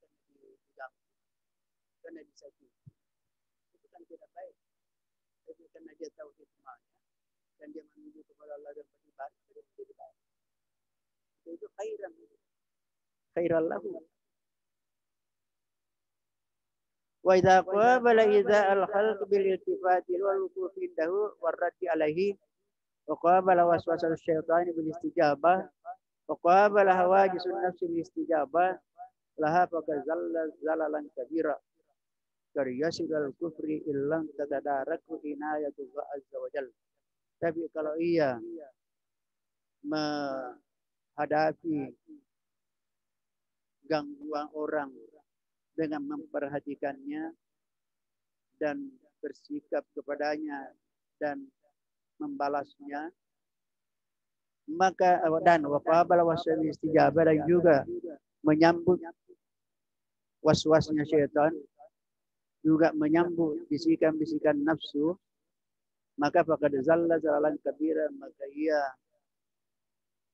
karena disakiti, itu kan tidak baik. Tapi karena dia tahu hikmahnya dan dia menuju kepada Allah dan beribadah, itu tidak baik. Itu khairan lahu. Wa idza qabala idza al-khalq bil iltifati wal wuquf indahu warraddi alaihi wa qabala waswasal syaitan bil istijabah wa qabala hawajisun nafsi bil istijabah laha faka zalalan kabira karyasidal kufri illam tatadaraku inayatullah azza wa jalla. Tapi kalau ia menghadapi gangguan orang dengan memperhatikannya dan bersikap kepadanya dan membalasnya, maka dan waqabala wasal istijabah, dan juga menyambut waswasnya syaitan, juga menyambut bisikan-bisikan nafsu, maka faqad zalla zalalan kabira, maka ia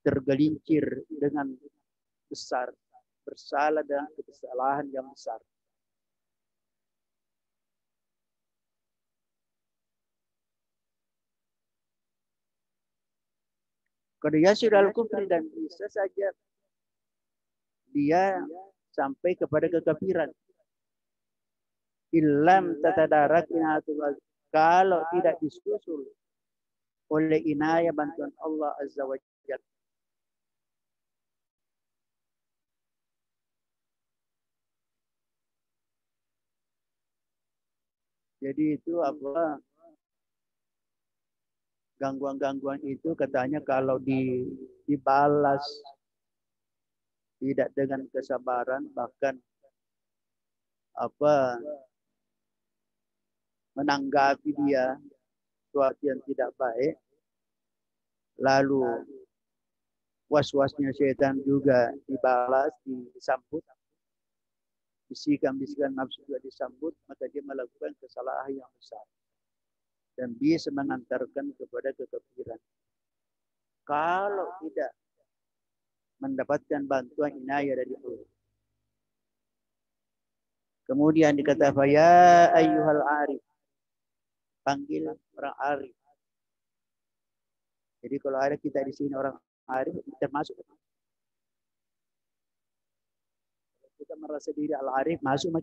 tergelincir dengan besar, bersalah dengan kesalahan yang besar. Qad yasir al-kufri, dan bisa saja dia sampai kepada kekafiran. Illam tatadarak inayatullah, kalau tidak disusul oleh inayah bantuan Allah azza wa jalla. Jadi itu apa? Gangguan-gangguan itu katanya kalau dibalas tidak dengan kesabaran, bahkan menanggapi dia sesuatu yang tidak baik, lalu was-wasnya syaitan juga dibalas, disambut, bisikan-bisikan nafsu juga disambut, maka dia melakukan kesalahan yang besar dan bisa mengantarkan kepada kekafiran. Kalau tidak mendapatkan bantuan inayah dari Allah. Kemudian dikatakan, ya ayyuhal arif, panggil orang arif. Jadi kalau ada kita di sini orang arif, kita masuk. Kita merasa diri al-arif, masuk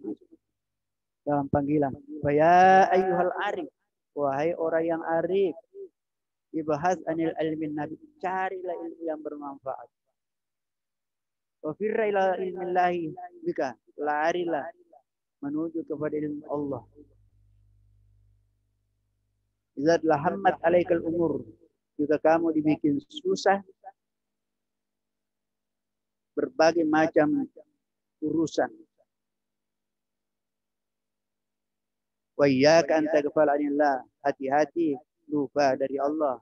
dalam panggilan. Ya ayyuhal arif, wahai orang yang arif, ibahas anil ilmin nabi, carilah ilmu yang bermanfaat. Wa firra ila ilmillahi bika, larilah menuju kepada ilmu Allah. Idza lahammat alaikal umur, jika kamu dibikin susah berbagai macam urusan. Wa iyyaka an taghfala anillah, hati-hati lupa dari Allah.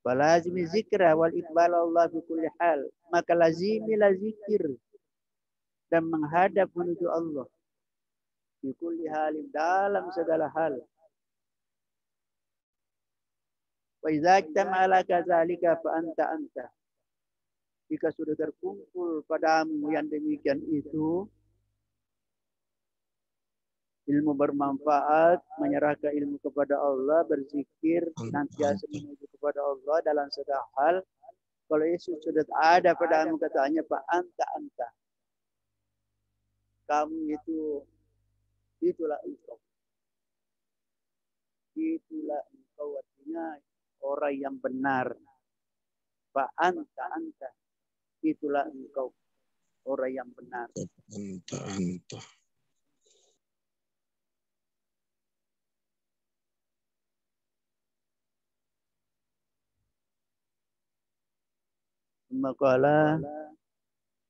Walazimi zikra wal iqbal Allah fi kulli hal, maka lazimilah zikir dan menghadap menuju Allah fi kulli halin, dalam segala hal. Wa idza ijtama'a kadzalika fa anta. Jika sudah terkumpul padamu yang demikian itu, ilmu bermanfaat, menyerahkan ilmu kepada Allah, berzikir, senantiasa menuju kepada Allah dalam segala hal. Kalau Yesus sudah ada padamu, katanya Pak anta. Kamu itulah engkau. Itulah engkau, artinya orang yang benar. Pak anta. Itulah engkau, orang yang benar. Anta. Makalah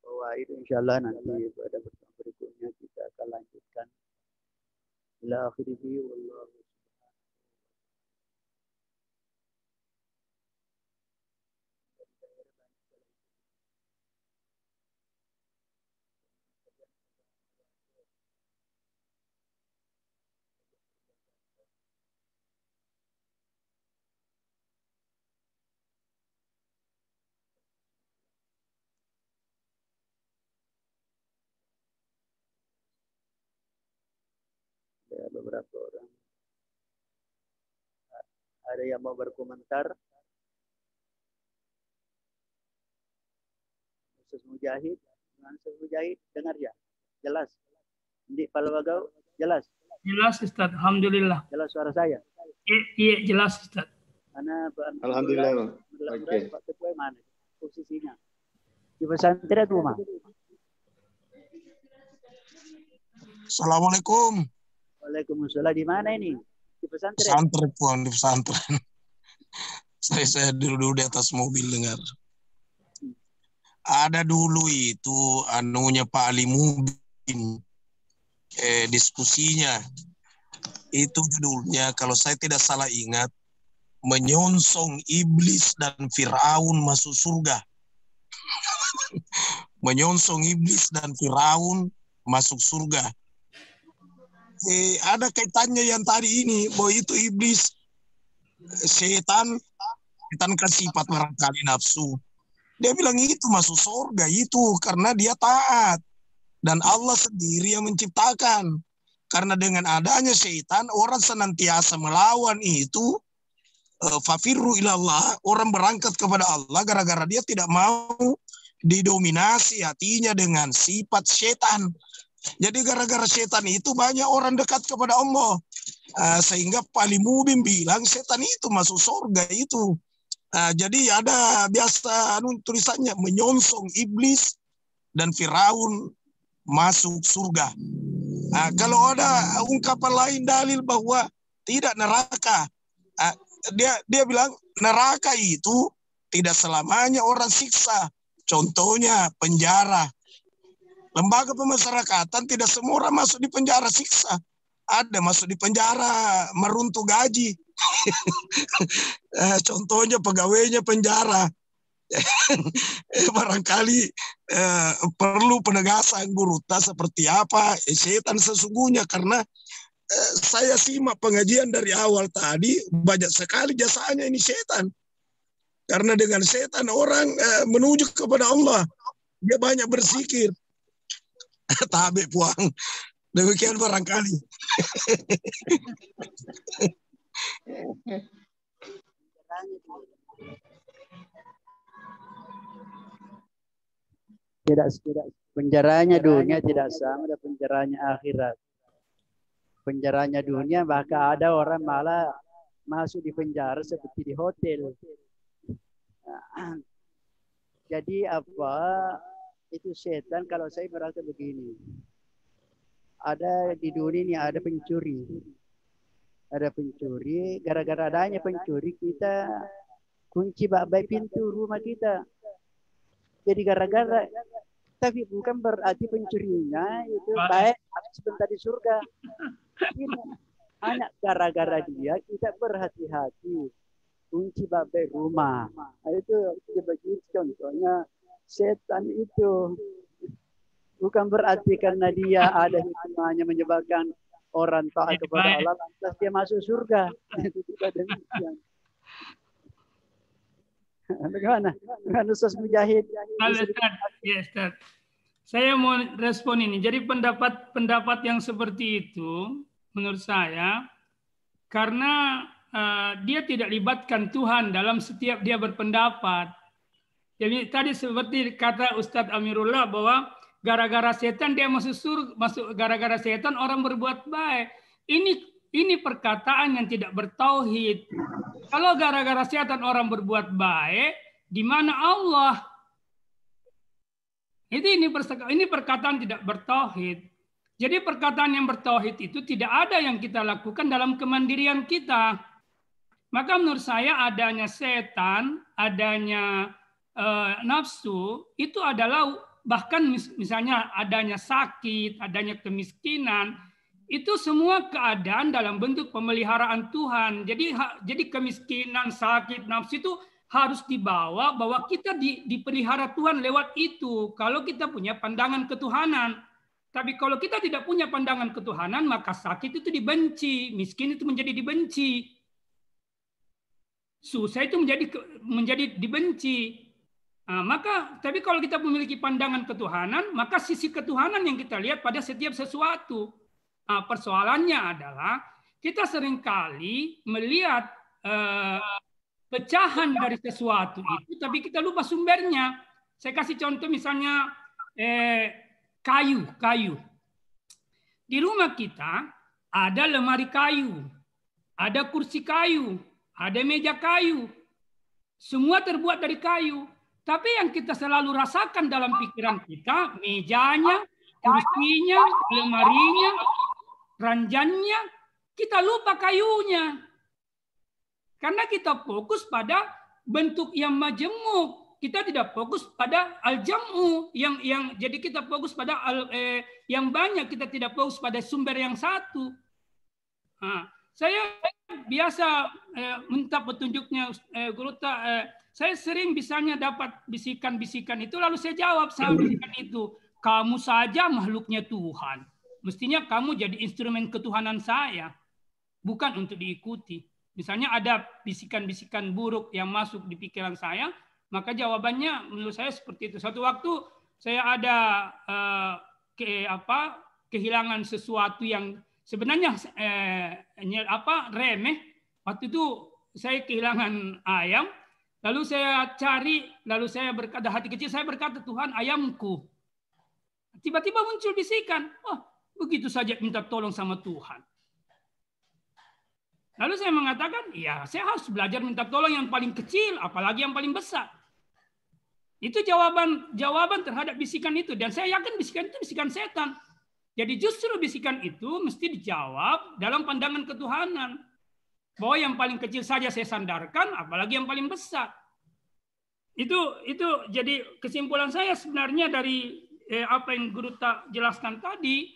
bahwa itu insyaallah nanti pada pertemuan berikutnya kita akan lanjutkan ila akhirih wallahu beberapa orang. Ada yang mau berkomentar? Ustaz Mujahid, dengar ya? Jelas. Di Palawagau jelas. Jelas Ustaz, alhamdulillah. Jelas suara saya. Iya jelas Ustaz. Alhamdulillah. Oke. Pak Ketua mana posisinya? Di pesantren rumah. Assalamualaikum. Waalaikumsalam. Di mana ini? Di pesantren. Pesantren, Puan, di pesantren. Saya dulu di atas mobil dengar. Ada dulu itu anunya Pak Ali Mubin, diskusinya. Itu judulnya kalau saya tidak salah ingat, menyongsong iblis dan Firaun masuk surga. Menyongsong iblis dan Firaun masuk surga. Ada kaitannya yang tadi ini, bahwa itu iblis, setan kan sifat barangkali nafsu. Dia bilang itu masuk surga itu karena dia taat. Dan Allah sendiri yang menciptakan. Karena dengan adanya setan, orang senantiasa melawan itu. Fafirru ilallah, orang berangkat kepada Allah gara-gara dia tidak mau didominasi hatinya dengan sifat setan. Jadi gara-gara setan itu banyak orang dekat kepada Allah. Sehingga Pak Ali Mubin bilang setan itu masuk surga itu. Jadi ada biasa tulisannya menyongsong iblis dan Firaun masuk surga. Kalau ada ungkapan lain dalil bahwa tidak neraka, Dia bilang neraka itu tidak selamanya orang siksa. Contohnya penjara. Lembaga pemasyarakatan tidak semua orang masuk di penjara siksa. Ada masuk di penjara meruntuh gaji. Contohnya pegawainya penjara. Barangkali perlu penegasan guru seperti apa setan sesungguhnya, karena saya simak pengajian dari awal tadi, banyak sekali jasanya ini setan. Karena dengan setan orang menuju kepada Allah. Dia banyak berzikir. Tabe puang. Demikian barangkali. Tidak, penjaranya dunia tidak sama dengan penjaranya akhirat. Penjaranya dunia bahkan ada orang malah masuk di penjara seperti di hotel. Jadi apa itu setan? Kalau saya merasa begini, ada di dunia ini ada pencuri. Ada pencuri, gara-gara adanya pencuri kita kunci baik pintu rumah kita. Jadi gara-gara, tapi bukan berarti pencurinya itu baik sebentar di surga. Hanya gara-gara dia kita berhati-hati kunci baik rumah. Nah, itu begitu contohnya setan itu. Bukan berarti karena dia ada hikmahnya menyebabkan orang taat kepada Allah, lantas dia masuk surga. Itu tidak demikian. Bagaimana? Dengan Ustaz Mujahid. Ya, Ustaz. Saya mau respon ini. Jadi pendapat yang seperti itu menurut saya karena dia tidak libatkan Tuhan dalam setiap dia berpendapat. Jadi tadi seperti kata Ustadz Amirullah bahwa gara-gara setan dia masuk surga, gara-gara setan orang berbuat baik. Ini perkataan yang tidak bertauhid. Kalau gara-gara setan orang berbuat baik, di mana Allah? Ini perkataan tidak bertauhid. Jadi perkataan yang bertauhid itu tidak ada yang kita lakukan dalam kemandirian kita. Maka menurut saya adanya setan, adanya nafsu, itu adalah bahkan misalnya adanya sakit, adanya kemiskinan, itu semua keadaan dalam bentuk pemeliharaan Tuhan. Jadi kemiskinan, sakit, nafsu itu harus dibawa bahwa kita dipelihara Tuhan lewat itu. Kalau kita punya pandangan ketuhanan. Tapi kalau kita tidak punya pandangan ketuhanan, maka sakit itu dibenci, miskin itu menjadi dibenci, susah itu menjadi dibenci. Tapi kalau kita memiliki pandangan ketuhanan, maka sisi ketuhanan yang kita lihat pada setiap sesuatu. Persoalannya adalah kita seringkali melihat pecahan dari sesuatu itu, tapi kita lupa sumbernya. Saya kasih contoh misalnya kayu. Di rumah kita ada lemari kayu, ada kursi kayu, ada meja kayu. Semua terbuat dari kayu. Tapi yang kita selalu rasakan dalam pikiran kita, mejanya, kursinya, lemarinya, ranjangnya, kita lupa kayunya. Karena kita fokus pada bentuk yang majemuk. Kita tidak fokus pada al-jam'u yang jadi kita fokus pada yang banyak, kita tidak fokus pada sumber yang satu. Saya biasa minta petunjuknya Guru. Saya sering misalnya dapat bisikan-bisikan itu, lalu saya jawab sama bisikan itu, kamu saja makhluknya Tuhan. Mestinya kamu jadi instrumen ketuhanan saya, bukan untuk diikuti. Misalnya ada bisikan-bisikan buruk yang masuk di pikiran saya, maka jawabannya menurut saya seperti itu. Suatu waktu saya ada kehilangan sesuatu yang sebenarnya remeh. Waktu itu saya kehilangan ayam, lalu saya cari, lalu saya berkata, hati kecil saya berkata, Tuhan ayamku. Tiba-tiba muncul bisikan, begitu saja minta tolong sama Tuhan. Lalu saya mengatakan, ya saya harus belajar minta tolong yang paling kecil, apalagi yang paling besar. Itu jawaban terhadap bisikan itu. Dan saya yakin bisikan itu bisikan setan. Jadi justru bisikan itu mesti dijawab dalam pandangan ketuhanan. bahwa yang paling kecil saja saya sandarkan, apalagi yang paling besar. Itu jadi kesimpulan saya sebenarnya dari apa yang Guru tak jelaskan tadi,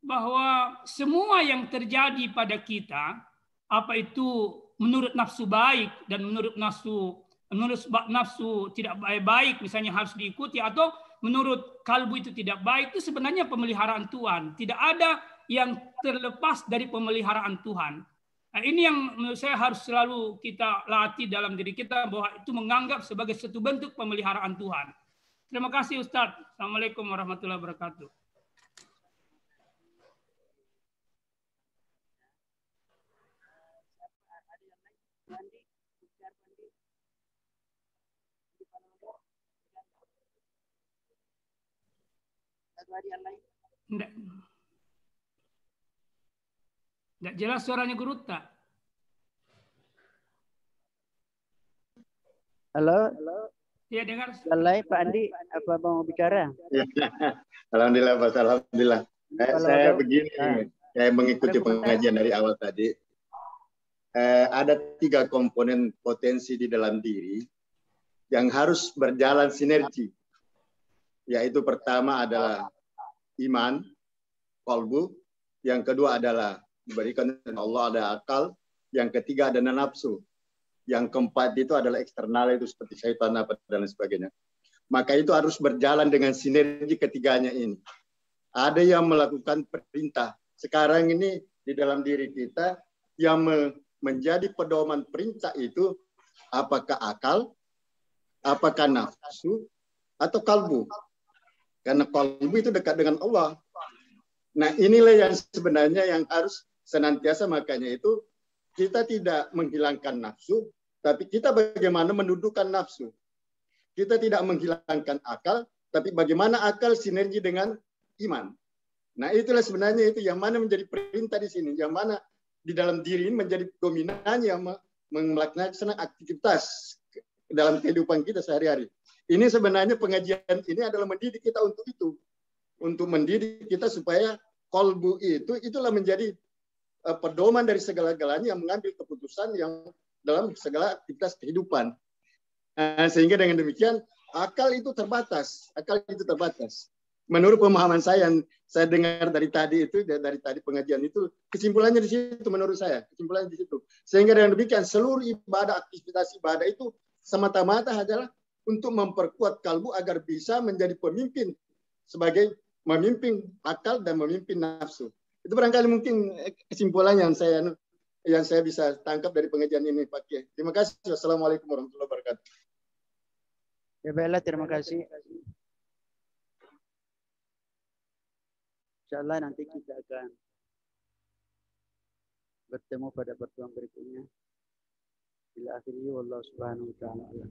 bahwa semua yang terjadi pada kita, apa itu menurut nafsu baik dan menurut nafsu tidak baik, misalnya harus diikuti, atau menurut kalbu itu tidak baik, itu sebenarnya pemeliharaan Tuhan. Tidak ada yang terlepas dari pemeliharaan Tuhan. Nah, ini yang menurut saya harus selalu kita latih dalam diri kita, bahwa itu menganggap sebagai satu bentuk pemeliharaan Tuhan. Terima kasih Ustadz. Assalamualaikum warahmatullahi wabarakatuh. Tidak jelas suaranya Guru tak? Halo. Ya, dengar. Lalai Pak Andi, apa mau bicara? Alhamdulillah, Pak. Alhamdulillah. Saya begini, saya mengikuti pengajian dari awal tadi. Ada 3 komponen potensi di dalam diri yang harus berjalan sinergi. Yaitu pertama adalah iman, qalbu. Yang kedua adalah diberikan Allah, ada akal. Yang ketiga ada nafsu. Yang keempat itu adalah eksternal, itu seperti syaitan apa dan lain sebagainya. Maka itu harus berjalan dengan sinergi ketiganya ini. Ada yang melakukan perintah. Sekarang ini di dalam diri kita yang menjadi pedoman perintah itu apakah akal, apakah nafsu, atau kalbu. Karena kalbu itu dekat dengan Allah. Nah, inilah yang sebenarnya yang harus senantiasa, makanya itu kita tidak menghilangkan nafsu, tapi kita bagaimana mendudukkan nafsu. Kita tidak menghilangkan akal, tapi bagaimana akal sinergi dengan iman. Nah, itulah sebenarnya itu yang mana menjadi perintah di sini, yang mana di dalam diri ini menjadi dominan yang melaksanakan aktivitas dalam kehidupan kita sehari-hari. Ini sebenarnya pengajian ini adalah mendidik kita untuk itu. Untuk mendidik kita supaya kolbu itulah menjadi pedoman dari segala-galanya yang mengambil keputusan yang dalam segala aktivitas kehidupan. Sehingga dengan demikian akal itu terbatas. Akal itu terbatas. Menurut pemahaman saya yang saya dengar dari tadi pengajian itu, kesimpulannya di situ menurut saya. Kesimpulannya di situ. Sehingga dengan demikian seluruh ibadah, aktivitas ibadah itu semata-mata adalah untuk memperkuat kalbu agar bisa menjadi pemimpin, sebagai memimpin akal dan memimpin nafsu. Itu barangkali mungkin kesimpulan yang saya bisa tangkap dari pengajian ini, Pak Kiai. Terima kasih. Wassalamualaikum warahmatullahi wabarakatuh. Ya baiklah, terima kasih. Insyaallah nanti kita akan bertemu pada pertemuan berikutnya. Bila akhirnya wallahu subhanahu wa ta'ala.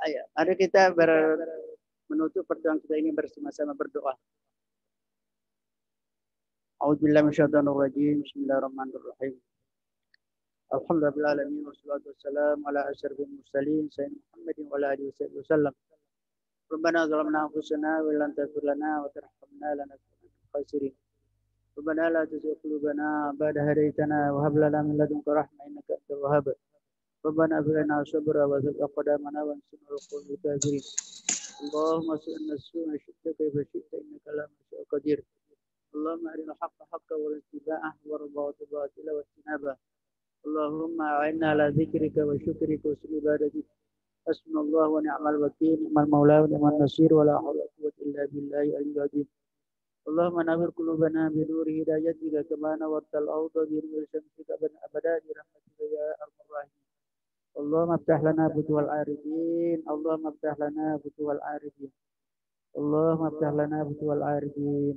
Ayo, mari kita menutup pertemuan kita ini bersama-sama berdoa. A'udzubillahi minasyaitonir rajim. Bismillahirrahmanirrahim. Alhamdulillahil alamin wassalatu wassalamu ala asyrafil mursalin sayyidina Muhammadin wa ala alihi wasallam. Rabbana zalamna anfusana wa illam taghfir lana wa tarhamna lanakunanna minal khasirin. Rabbana la tuzigh qulubana ba'da idh hadaytana wa hab lana min ladunka rahmah innaka antal wahhab. ربنا هب لنا صبرا وثبت أقدامنا وانصرنا على القوم الكافرين. اللهم اسألنا السوء شئت كيف شئت إنك لا تشاء قدير. اللهم أرنا الحق حقا واتباعه والباطل باطلا واجتنابه. اللهم أعنا على ذكرك وشكرك وحسن عبادتك. حسبنا الله ونعم الوكيل، نعم المولى ونعم النصير، ولا حول ولا قوة إلا بالله العلي العظيم. اللهم نور قلوبنا بنور هدايتك كما نورت الأرض بنور شمسك أبدا برحمتك يا أرحم الراحمين. اللهم افتح لنا فتوح العارفين. اللهم افتح لنا فتوح العارفين. اللهم افتح لنا فتوح العارفين.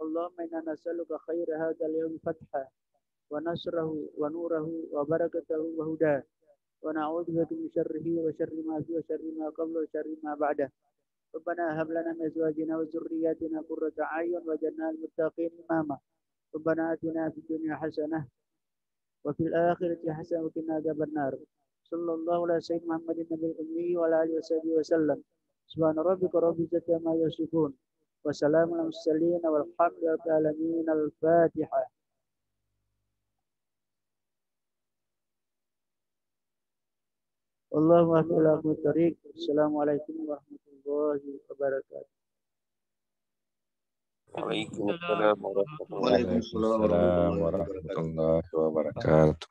اللهم إنا نسألك خير هذا اليوم فتحا ونصره ونوره وبركته وهداه، ونعوذ بك من شره وشر ما فيه وشر ما قبله وشر ما بعده. ربنا هب لنا من أزواجنا وذرياتنا قرة أعين واجعلنا للمتقين إماما ربنا آتنا في الدنيا حسنة وفي الآخرة حسنة وقنا عذاب النار صلى الله على سيدنا محمد النبي الأمي وعلى آله وصحبه وسلم سبحان ربك رب العزة عما يصفون وسلام على المرسلين والحمد لله رب العالمين. الفاتحة. اللهم اهدنا إلى أقوم الطريق. السلام عليكم ورحمة الله وبركاته. Waalaikumsalam warahmatullahi Waalaikumsalam warahmatullahi wabarakatuh.